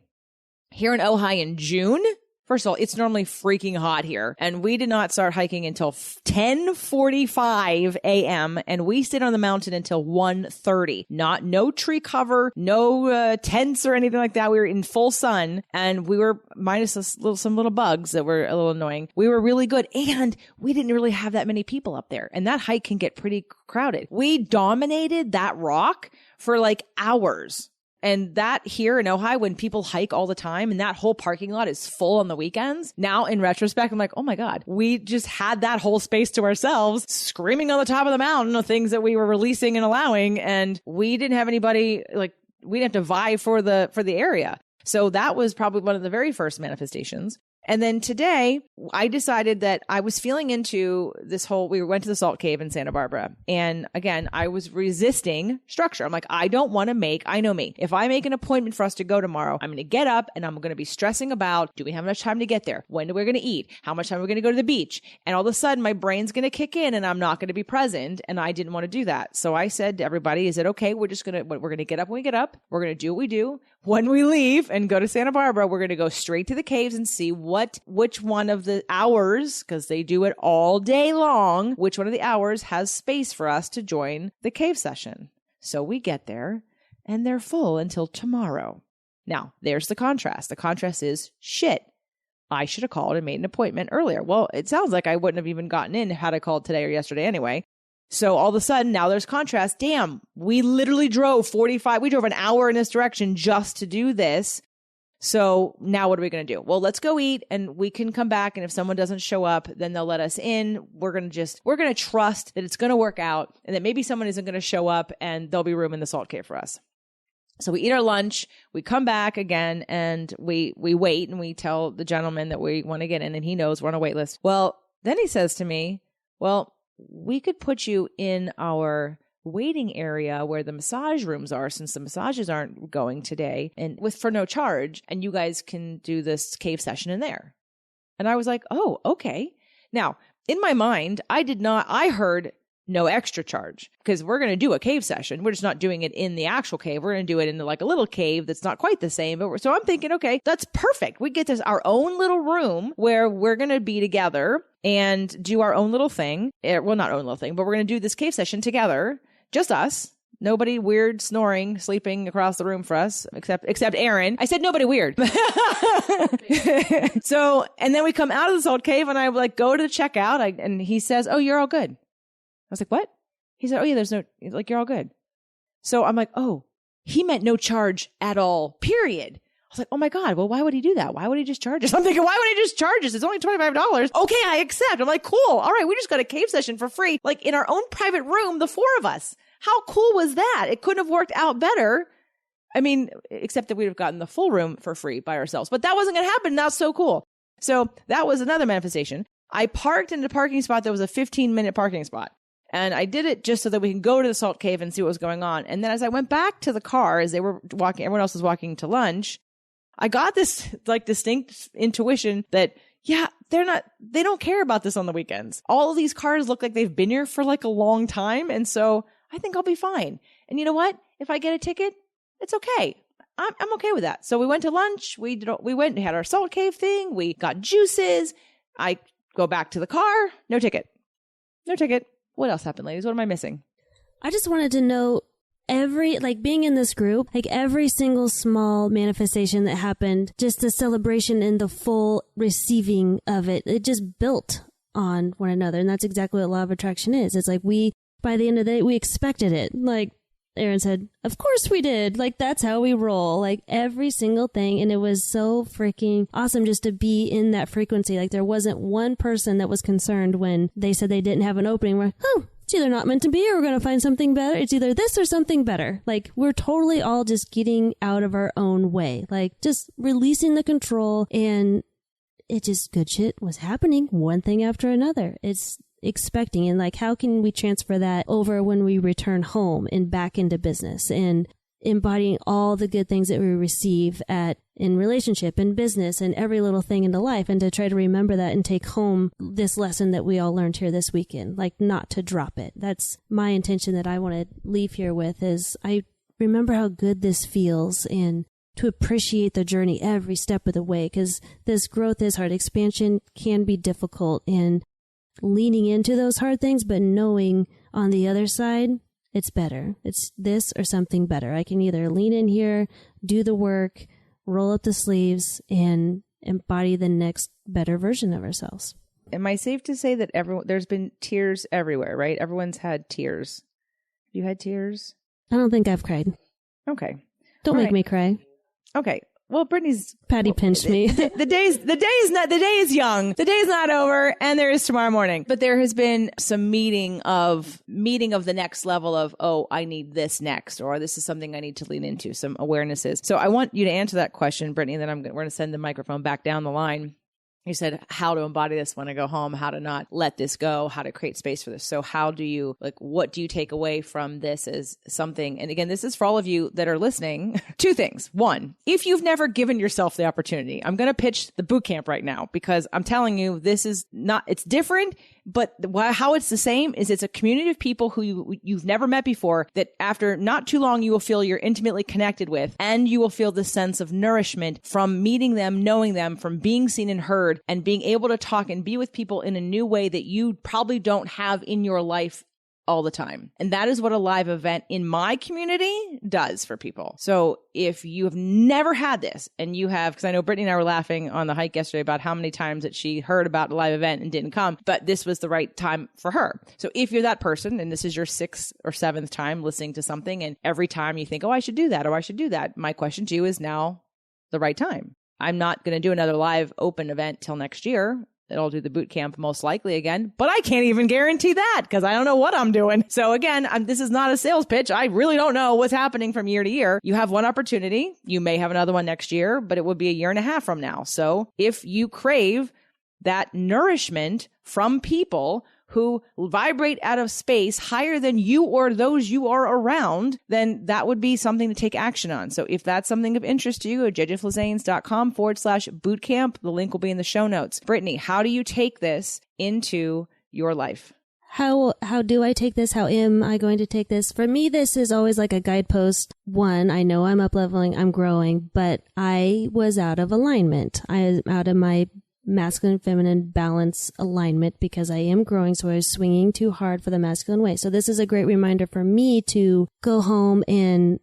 here in Ojai in June. First of all, it's normally freaking hot here, and we did not start hiking until 10:45 a.m. and we stayed on the mountain until 1:30. No tree cover, no tents or anything like that. We were in full sun, and we were minus some little bugs that were a little annoying. We were really good, and we didn't really have that many people up there, and that hike can get pretty crowded. We dominated that rock for like hours. And that here in Ojai, when people hike all the time and that whole parking lot is full on the weekends, now in retrospect, I'm like, oh my God, we just had that whole space to ourselves, screaming on the top of the mountain of things that we were releasing and allowing. And we didn't have anybody, like, we didn't have to vie for the area. So that was probably one of the very first manifestations. And then today, I decided that I was feeling into this we went to the Salt Cave in Santa Barbara. And again, I was resisting structure. I'm like, I know me. If I make an appointment for us to go tomorrow, I'm going to get up and I'm going to be stressing about, do we have enough time to get there? When are we going to eat? How much time are we going to go to the beach? And all of a sudden, my brain's going to kick in and I'm not going to be present. And I didn't want to do that. So I said to everybody, is it okay? We're going to get up when we get up. We're going to do what we do. When we leave and go to Santa Barbara, we're going to go straight to the caves and see which one of the hours, because they do it all day long, which one of the hours has space for us to join the cave session. So we get there and they're full until tomorrow. Now, there's the contrast. The contrast is, shit, I should have called and made an appointment earlier. Well, it sounds like I wouldn't have even gotten in had I called today or yesterday anyway. So all of a sudden, now there's contrast. Damn, we literally drove an hour in this direction just to do this. So now what are we going to do? Well, let's go eat and we can come back. And if someone doesn't show up, then they'll let us in. We're going to trust that it's going to work out and that maybe someone isn't going to show up and there'll be room in the Salt Cave for us. So we eat our lunch, we come back again, and we wait and we tell the gentleman that we want to get in, and he knows we're on a wait list. Well, then he says to me, well, we could put you in our waiting area where the massage rooms are, since the massages aren't going today, and for no charge, and you guys can do this cave session in there. And I was like, oh, okay. Now, in my mind, I heard no extra charge, because we're going to do a cave session. We're just not doing it in the actual cave. We're going to do it in like a little cave that's not quite the same. So I'm thinking, okay, that's perfect. We get our own little room where we're going to be together and do our own little thing. Well, not own little thing, but we're going to do this cave session together. Just us. Nobody weird snoring, sleeping across the room for us, except Aaron. I said nobody weird. So, and then we come out of the Salt Cave and I like go to check out and he says, oh, you're all good. I was like, what? He said, oh yeah, you're all good. So I'm like, oh, he meant no charge at all, period. I was like, oh my God, well, why would he do that? Why would he just charge us? I'm thinking, why would he just charge us? It's only $25. Okay, I accept. I'm like, cool. All right, we just got a cave session for free, like in our own private room, the four of us. How cool was that? It couldn't have worked out better. I mean, except that we'd have gotten the full room for free by ourselves, but that wasn't going to happen. That's so cool. So that was another manifestation. I parked in a parking spot that was a 15-minute parking spot. And I did it just so that we can go to the salt cave and see what was going on. And then as I went back to the car, as they were walking, everyone else was walking to lunch, I got this like distinct intuition that, yeah, they don't care about this on the weekends. All of these cars look like they've been here for like a long time. And so I think I'll be fine. And you know what? If I get a ticket, it's okay. I'm okay with that. So we went to lunch. We went and had our salt cave thing. We got juices. I go back to the car. No ticket. No ticket. What else happened, ladies? What am I missing? I just wanted to know being in this group, like every single small manifestation that happened, just the celebration and the full receiving of it, it just built on one another. And that's exactly what law of attraction is. It's like by the end of the day, we expected it. Like Erin said, of course we did. Like that's how we roll, like every single thing. And it was so freaking awesome just to be in that frequency. Like there wasn't one person that was concerned when they said they didn't have an opening. We're, it's either not meant to be or we're going to find something better. It's either this or something better. Like we're totally all just getting out of our own way, like just releasing the control, and it just good shit was happening one thing after another. It's expecting, and like how can we transfer that over when we return home and back into business and embodying all the good things that we receive in relationship and business and every little thing into life, and to try to remember that and take home this lesson that we all learned here this weekend, like not to drop it. That's my intention that I want to leave here with, is I remember how good this feels and to appreciate the journey every step of the way, because this growth is hard. Expansion can be difficult, and leaning into those hard things, but knowing on the other side, it's better. It's this or something better. I can either lean in here, do the work, roll up the sleeves, and embody the next better version of ourselves. Am I safe to say that there's been tears everywhere, right? Everyone's had tears. You had tears? I don't think I've cried. Okay. Don't make me cry. Okay. Well, Patty pinched me. The day is young. The day is not over, and there is tomorrow morning. But there has been some meeting of the next level of, I need this next, or this is something I need to lean into, some awarenesses. So I want you to answer that question, Brittany, and then we're going to send the microphone back down the line. You said how to embody this when I go home, how to not let this go, how to create space for this. So how do you, what do you take away from this as something? And again, this is for all of you that are listening. Two things. One, if you've never given yourself the opportunity, I'm going to pitch the bootcamp right now, because I'm telling you, this is not, it's different, but how it's the same is it's a community of people who you've never met before, that after not too long, you will feel you're intimately connected with, and you will feel the sense of nourishment from meeting them, knowing them, from being seen and heard, and being able to talk and be with people in a new way that you probably don't have in your life all the time. And that is what a live event in my community does for people. So if you have never had this, and you have, because I know Brittany and I were laughing on the hike yesterday about how many times that she heard about a live event and didn't come, but this was the right time for her. So if you're that person, and this is your 6th or 7th time listening to something, and every time you think, I should do that, or I should do that, my question to you is now the right time. I'm not going to do another live open event till next year. I'll do the boot camp most likely again, but I can't even guarantee that because I don't know what I'm doing. So again, this is not a sales pitch. I really don't know what's happening from year to year. You have one opportunity. You may have another one next year, but it would be a year and a half from now. So if you crave that nourishment from people who vibrate out of space higher than you or those you are around, then that would be something to take action on. So if that's something of interest to you, go to jjflizanes.com/bootcamp. The link will be in the show notes. Brittany, how do you take this into your life? How do I take this? How am I going to take this? For me, this is always like a guidepost. One, I know I'm up-leveling, I'm growing, but I was out of alignment. I was out of my masculine feminine balance alignment because I am growing, so I was swinging too hard for the masculine way. So this is a great reminder for me to go home, and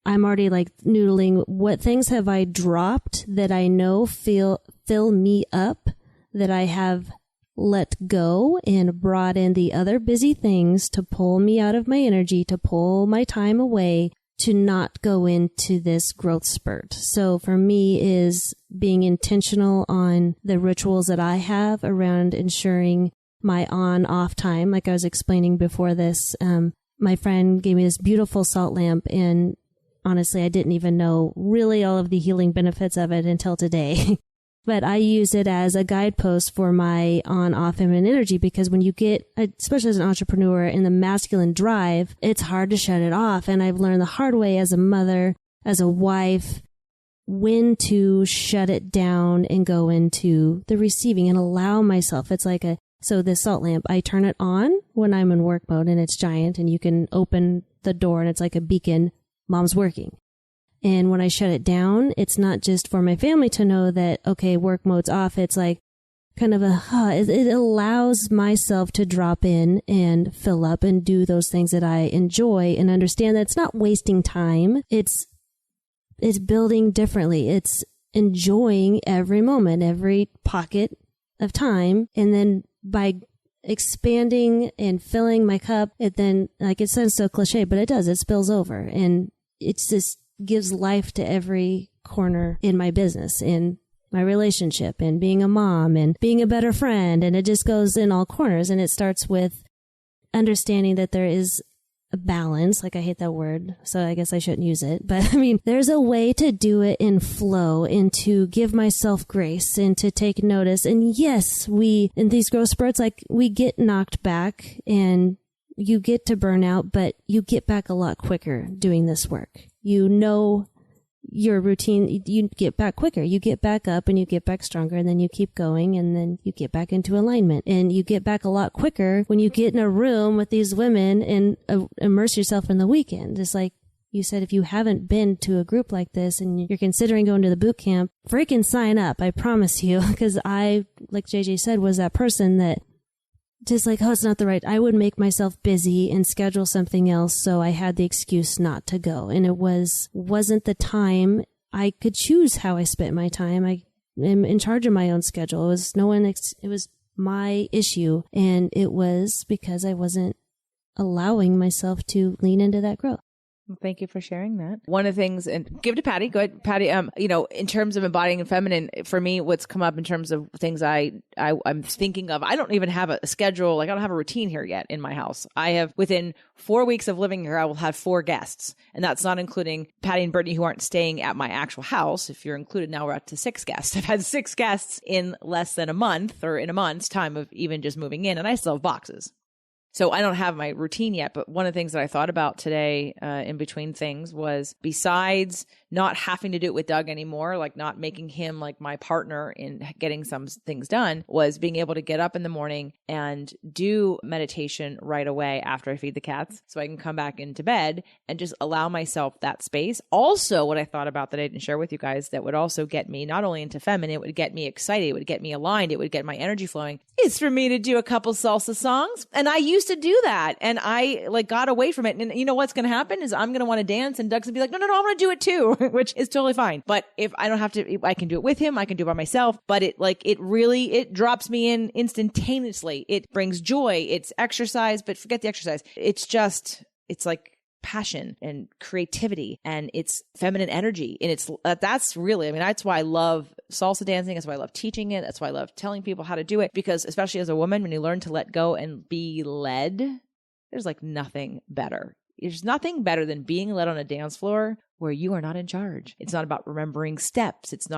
I'm already like noodling, what things have I dropped that I know fill me up, that I have let go and brought in the other busy things to pull me out of my energy, to pull my time away, to not go into this growth spurt. So for me is being intentional on the rituals that I have around ensuring my on-off time. Like I was explaining before this, my friend gave me this beautiful salt lamp, and honestly, I didn't even know really all of the healing benefits of it until today. But I use it as a guidepost for my on-off feminine energy, because when you get, especially as an entrepreneur, in the masculine drive, it's hard to shut it off. And I've learned the hard way as a mother, as a wife, when to shut it down and go into the receiving and allow myself. It's like so this salt lamp, I turn it on when I'm in work mode, and it's giant, and you can open the door and it's like a beacon, mom's working. And when I shut it down, it's not just for my family to know that, okay, work mode's off. It's like kind of it allows myself to drop in and fill up and do those things that I enjoy, and understand that it's not wasting time. It's building differently. It's enjoying every moment, every pocket of time. And then by expanding and filling my cup, it then, like, it sounds so cliche, but it does. It spills over, and it's just gives life to every corner in my business, in my relationship, and being a mom, and being a better friend. And it just goes in all corners. And it starts with understanding that there is a balance. Like, I hate that word, so I guess I shouldn't use it. But I mean, there's a way to do it in flow, and to give myself grace, and to take notice. And yes, in these growth spurts, like, we get knocked back, and you get to burn out, but you get back a lot quicker doing this work. You know your routine, you get back quicker. You get back up, and you get back stronger, and then you keep going, and then you get back into alignment. And you get back a lot quicker when you get in a room with these women and immerse yourself in the weekend. Just like you said, if you haven't been to a group like this and you're considering going to the boot camp, freaking sign up. I promise you, because I, like JJ said, was that person that just like, oh, it's not the right. I would make myself busy and schedule something else, so I had the excuse not to go. And it wasn't the time. I could choose how I spent my time. I am in charge of my own schedule. It was my issue, and it was because I wasn't allowing myself to lean into that growth. Well, thank you for sharing that. One of the things, and give it to Patti. Go ahead, Patti. In terms of embodying and feminine, for me, what's come up in terms of things I'm thinking of, I don't even have a schedule. Like, I don't have a routine here yet in my house. I have, within 4 weeks of living here, I will have 4 guests. And that's not including Patti and Brittany, who aren't staying at my actual house. If you're included, now we're up to 6 guests. I've had 6 guests in less than a month, or in a month's time of even just moving in. And I still have boxes. So I don't have my routine yet, but one of the things that I thought about today in between things was, besides not having to do it with Doug anymore, like not making him like my partner in getting some things done, was being able to get up in the morning and do meditation right away after I feed the cats, so I can come back into bed and just allow myself that space. Also, what I thought about that I didn't share with you guys that would also get me not only into feminine, it would get me excited, it would get me aligned, it would get my energy flowing, is for me to do a couple salsa songs. And I used to do that, and I got away from it. And you know what's going to happen is I'm going to want to dance, and Doug's going to be like, no, I want to do it too, which is totally fine. But if I don't have to, I can do it with him, I can do it by myself. But it drops me in instantaneously. It brings joy. It's exercise, but forget the exercise. It's like passion and creativity, and it's feminine energy. And that's really, that's why I love salsa dancing. That's why I love teaching it. That's why I love telling people how to do it, because especially as a woman, when you learn to let go and be led, there's nothing better. There's nothing better than being led on a dance floor where you are not in charge. It's not about remembering steps. It's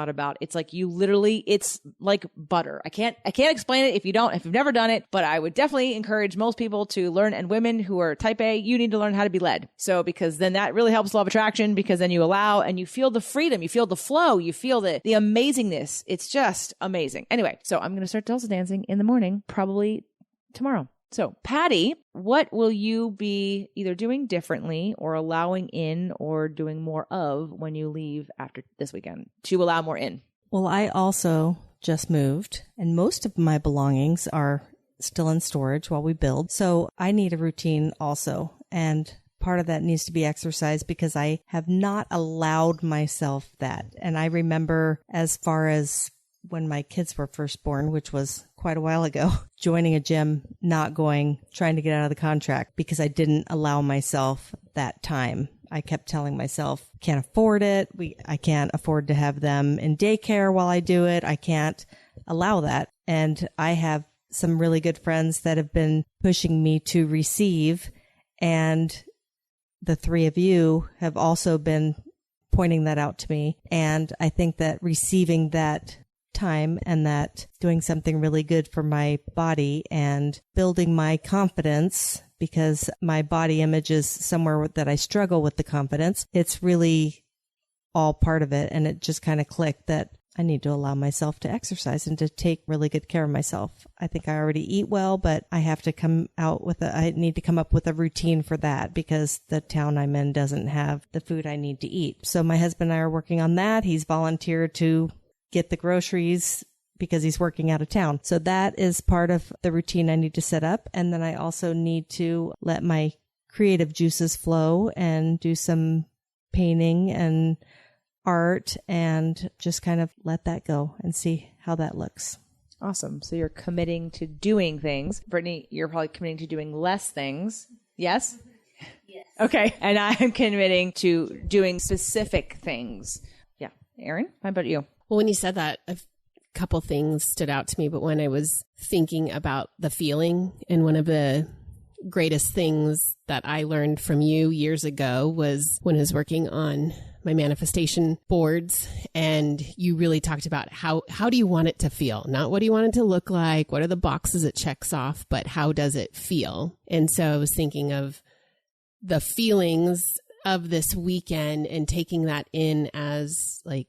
like you literally, it's like butter. I can't explain it if you've never done it, but I would definitely encourage most people to learn. And women who are type A, you need to learn how to be led. So, because then that really helps law of attraction, because then you allow and you feel the freedom, you feel the flow, you feel the amazingness. It's just amazing. Anyway, so I'm going to start salsa dancing in the morning, probably tomorrow. So, Patti, what will you be either doing differently or allowing in or doing more of when you leave after this weekend to allow more in? Well, I also just moved, and most of my belongings are still in storage while we build. So I need a routine also. And part of that needs to be exercise, because I have not allowed myself that. And I remember, as far as when my kids were first born, which was quite a while ago, joining a gym, not going, trying to get out of the contract because I didn't allow myself that time. I kept telling myself, can't afford it. I can't afford to have them in daycare while I do it. I can't allow that. And I have some really good friends that have been pushing me to receive. And the three of you have also been pointing that out to me. And I think that receiving that time and that doing something really good for my body and building my confidence, because my body image is somewhere that I struggle with the confidence. It's really all part of it. And it just kind of clicked that I need to allow myself to exercise and to take really good care of myself. I think I already eat well, but I have to I need to come up with a routine for that because the town I'm in doesn't have the food I need to eat. So my husband and I are working on that. He's volunteered to get the groceries because he's working out of town. So that is part of the routine I need to set up. And then I also need to let my creative juices flow and do some painting and art and just kind of let that go and see how that looks. Awesome. So you're committing to doing things. Brittany, you're probably committing to doing less things. Yes? Yes. Okay. And I'm committing to doing specific things. Yeah. Erin, how about you? Well, when you said that, a couple things stood out to me, but when I was thinking about the feeling, and one of the greatest things that I learned from you years ago was when I was working on my manifestation boards, and you really talked about how do you want it to feel? Not what do you want it to look like? What are the boxes it checks off? But how does it feel? And so I was thinking of the feelings of this weekend and taking that in as like,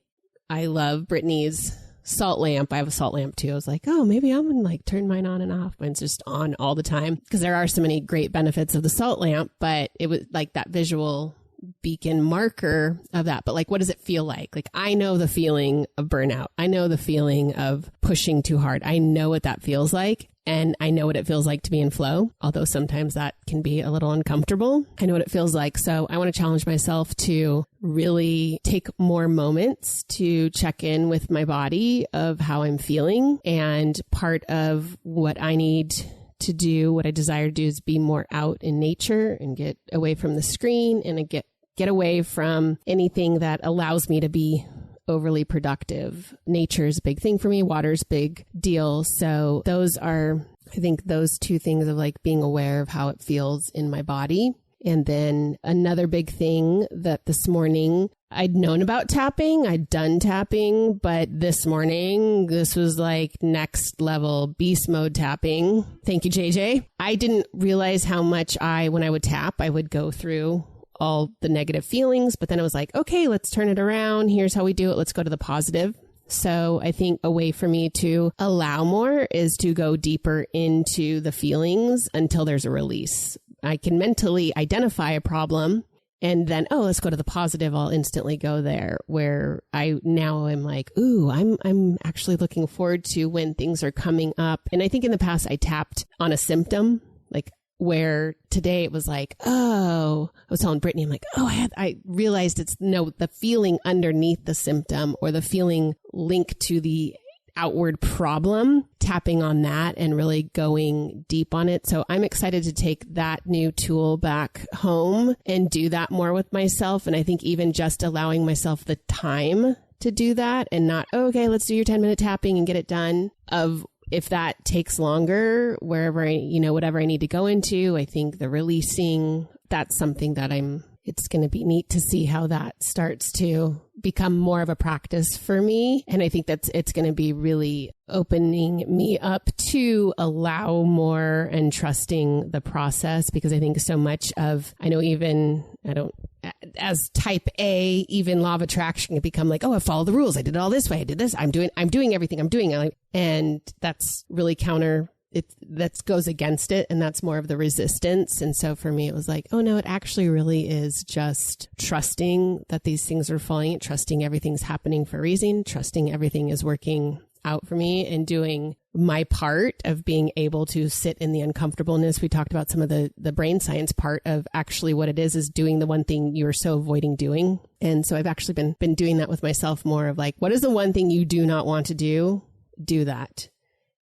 I love Brittany's salt lamp. I have a salt lamp too. I was like, oh, maybe I'm going to like turn mine on and off. Mine's just on all the time because there are so many great benefits of the salt lamp, but it was like that visual beacon marker of that. But like, what does it feel like? Like, I know the feeling of burnout. I know the feeling of pushing too hard. I know what that feels like. And I know what it feels like to be in flow, although sometimes that can be a little uncomfortable. I know what it feels like. So I want to challenge myself to really take more moments to check in with my body of how I'm feeling. And part of what I need to do, what I desire to do, is be more out in nature and get away from the screen and get away from anything that allows me to be overly productive. Nature's a big thing for me. Water's a big deal. So those are, I think, those two things of like being aware of how it feels in my body. And then another big thing that this morning I'd known about tapping, I'd done tapping, but this morning, this was like next level beast mode tapping. Thank you, JJ. I didn't realize how much when I would tap, I would go through all the negative feelings, but then I was like, okay, let's turn it around. Here's how we do it. Let's go to the positive. So I think a way for me to allow more is to go deeper into the feelings until there's a release. I can mentally identify a problem and then, oh, let's go to the positive. I'll instantly go there where I'm like, ooh, I'm actually looking forward to when things are coming up. And I think in the past I tapped on a symptom, like, where today it was like, oh, I was telling Brittany, I'm like, oh, I realized the feeling underneath the symptom or the feeling linked to the outward problem, tapping on that and really going deep on it. So I'm excited to take that new tool back home and do that more with myself. And I think even just allowing myself the time to do that and not, okay, let's do your 10-minute tapping and get it done. If that takes longer, whatever I need to go into, I think the releasing, that's something that it's going to be neat to see how that starts to become more of a practice for me. And I think it's going to be really opening me up to allow more and trusting the process, because I think so much of, as type A, even law of attraction can become like, oh, I follow the rules. I did it all this way. I did this. I'm doing everything I'm doing. And that's really that goes against it. And that's more of the resistance. And so for me, it was like, oh no, it actually really is just trusting that these things are falling, trusting everything's happening for a reason, trusting everything is working out for me, and doing my part of being able to sit in the uncomfortableness. We talked about some of the brain science part of actually what it is doing the one thing you're so avoiding doing. And so I've actually been doing that with myself more of like, what is the one thing you do not want to do? Do that.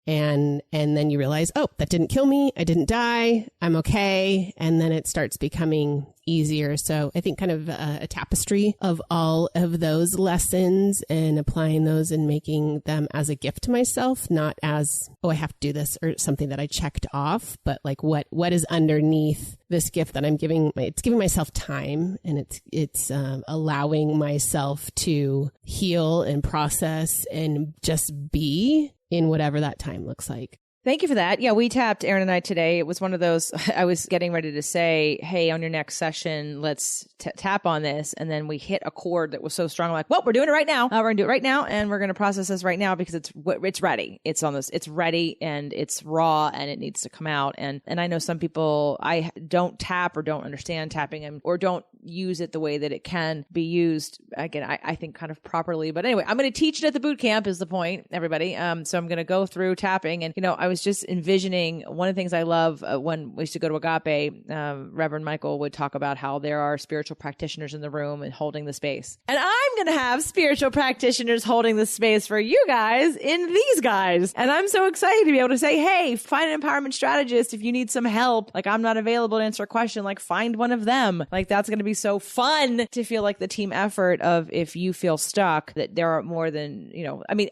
And then you realize, oh, that didn't kill me. I didn't die. I'm okay. And then it starts becoming easier. So I think kind of a tapestry of all of those lessons and applying those and making them as a gift to myself, not as, oh, I have to do this or something that I checked off, but like what is underneath this gift that I'm giving. It's giving myself time, and it's allowing myself to heal and process and just be in whatever that time looks like. Thank you for that. Yeah, we tapped, Erin and I, today. It was one of those, I was getting ready to say, hey, on your next session, let's tap on this. And then we hit a chord that was so strong. I'm like, well, we're doing it right now. We're going to do it right now. And we're going to process this right now because it's ready. It's on this. It's ready and it's raw and it needs to come out. And I know some people, I don't tap or don't understand tapping or don't use it the way that it can be used. Again, I think kind of properly. But anyway, I'm going to teach it at the boot camp is the point, everybody. So I'm going to go through tapping. And, I was just envisioning one of the things I love when we used to go to Agape, Reverend Michael would talk about how there are spiritual practitioners in the room and holding the space. And I'm going to have spiritual practitioners holding the space for you guys in these guys. And I'm so excited to be able to say, hey, find an empowerment strategist if you need some help. Like, I'm not available to answer a question. Like, find one of them. Like, that's going to be so fun to feel like the team effort of if you feel stuck, that there are more than,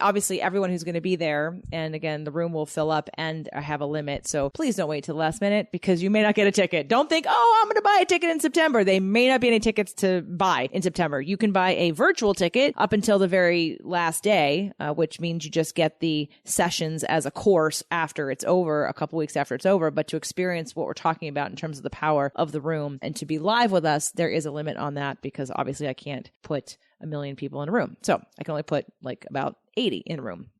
obviously everyone who's going to be there. And again, the room will fill up and have a limit. So please don't wait till the last minute because you may not get a ticket. Don't think, oh, I'm going to buy a ticket in September. They may not be any tickets to buy in September. You can buy a virtual ticket up until the very last day, which means you just get the sessions as a course after it's over, a couple weeks after it's over. But to experience what we're talking about in terms of the power of the room and to be live with us, there is a limit on that because obviously I can't put 1 million people in a room. So I can only put like about 80 in a room,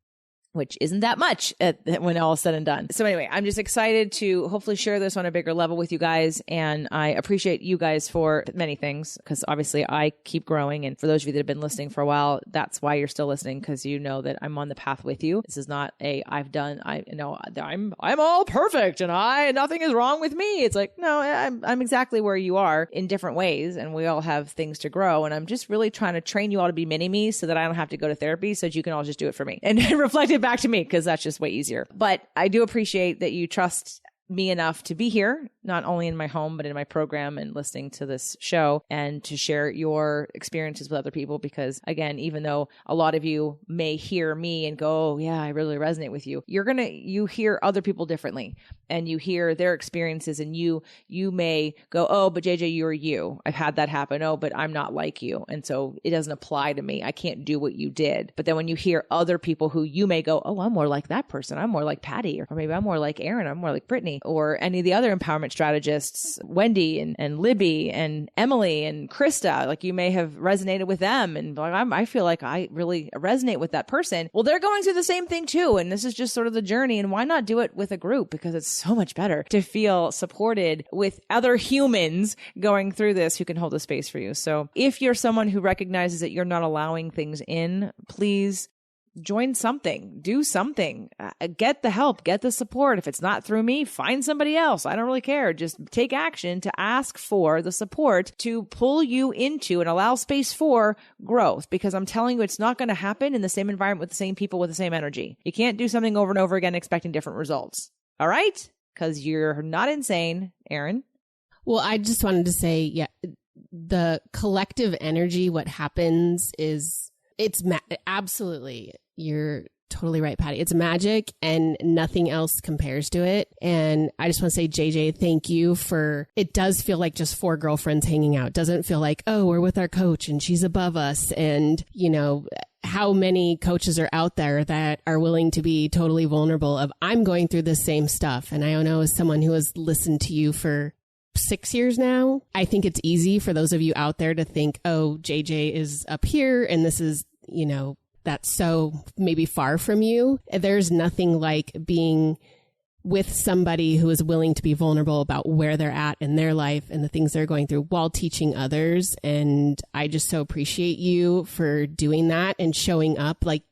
which isn't that much when all is said and done. So anyway, I'm just excited to hopefully share this on a bigger level with you guys. And I appreciate you guys for many things because obviously I keep growing. And for those of you that have been listening for a while, that's why you're still listening because you know that I'm on the path with you. This is not I'm all perfect and nothing is wrong with me. It's like, no, I'm exactly where you are in different ways. And we all have things to grow. And I'm just really trying to train you all to be mini-me so that I don't have to go to therapy so that you can all just do it for me and reflect it back to me because that's just way easier. But I do appreciate that you trust me enough to be here, not only in my home, but in my program and listening to this show and to share your experiences with other people. Because again, even though a lot of you may hear me and go, oh yeah, I really resonate with you, you hear other people differently and you hear their experiences and you may go, oh, but JJ, you're you. I've had that happen. Oh, but I'm not like you. And so it doesn't apply to me. I can't do what you did. But then when you hear other people who you may go, oh, I'm more like that person. I'm more like Patti, or maybe I'm more like Erin. I'm more like Brittany. Or any of the other empowerment strategists, Wendy and Libby and Emily and Krista, like you may have resonated with them. And I feel like I really resonate with that person. Well, they're going through the same thing too. And this is just sort of the journey. And why not do it with a group? Because it's so much better to feel supported with other humans going through this who can hold a space for you. So if you're someone who recognizes that you're not allowing things in, please join something, do something, get the help, get the support. If it's not through me, find somebody else. I don't really care. Just take action to ask for the support to pull you into and allow space for growth. Because I'm telling you, it's not going to happen in the same environment with the same people with the same energy. You can't do something over and over again expecting different results. All right? Because you're not insane, Erin. Well, I just wanted to say, yeah, the collective energy, what happens is absolutely, you're totally right, Patti. It's magic and nothing else compares to it. And I just want to say, JJ, thank you it does feel like just 4 girlfriends hanging out. It doesn't feel like, oh, we're with our coach and she's above us. And, how many coaches are out there that are willing to be totally vulnerable of, I'm going through the same stuff. And I don't know, as someone who has listened to you for 6 years now, I think it's easy for those of you out there to think, oh, JJ is up here and this is, that's so maybe far from you. There's nothing like being with somebody who is willing to be vulnerable about where they're at in their life and the things they're going through while teaching others. And I just so appreciate you for doing that and showing up. Like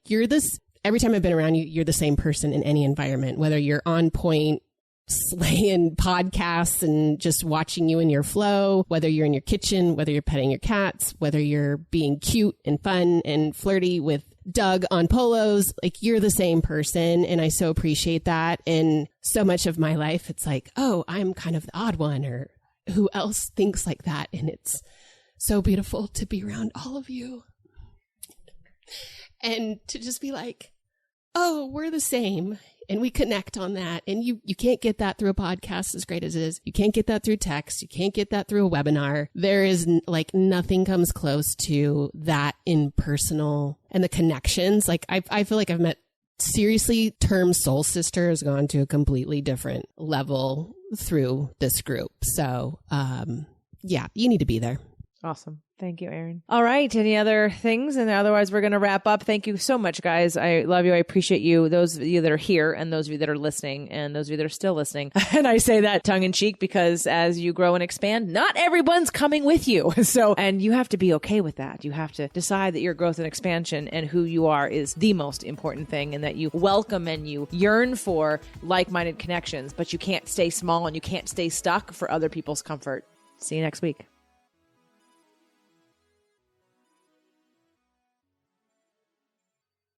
every time I've been around you, you're the same person in any environment, whether you're on point, slaying podcasts and just watching you in your flow, whether you're in your kitchen, whether you're petting your cats, whether you're being cute and fun and flirty with Doug on polos, like you're the same person. And I so appreciate that. And so much of my life, it's like, oh, I'm kind of the odd one, or who else thinks like that? And it's so beautiful to be around all of you and to just be like, oh, we're the same. And we connect on that. And you can't get that through a podcast as great as it is. You can't get that through text. You can't get that through a webinar. There is like nothing comes close to that in personal and the connections. Like I feel like I've met seriously, term soul sister has gone to a completely different level through this group. So, yeah, you need to be there. Awesome. Thank you, Erin. All right. Any other things? And otherwise, we're going to wrap up. Thank you so much, guys. I love you. I appreciate you. Those of you that are here and those of you that are listening and those of you that are still listening. And I say that tongue in cheek because as you grow and expand, not everyone's coming with you. So, and you have to be okay with that. You have to decide that your growth and expansion and who you are is the most important thing, and that you welcome and you yearn for like-minded connections, but you can't stay small and you can't stay stuck for other people's comfort. See you next week.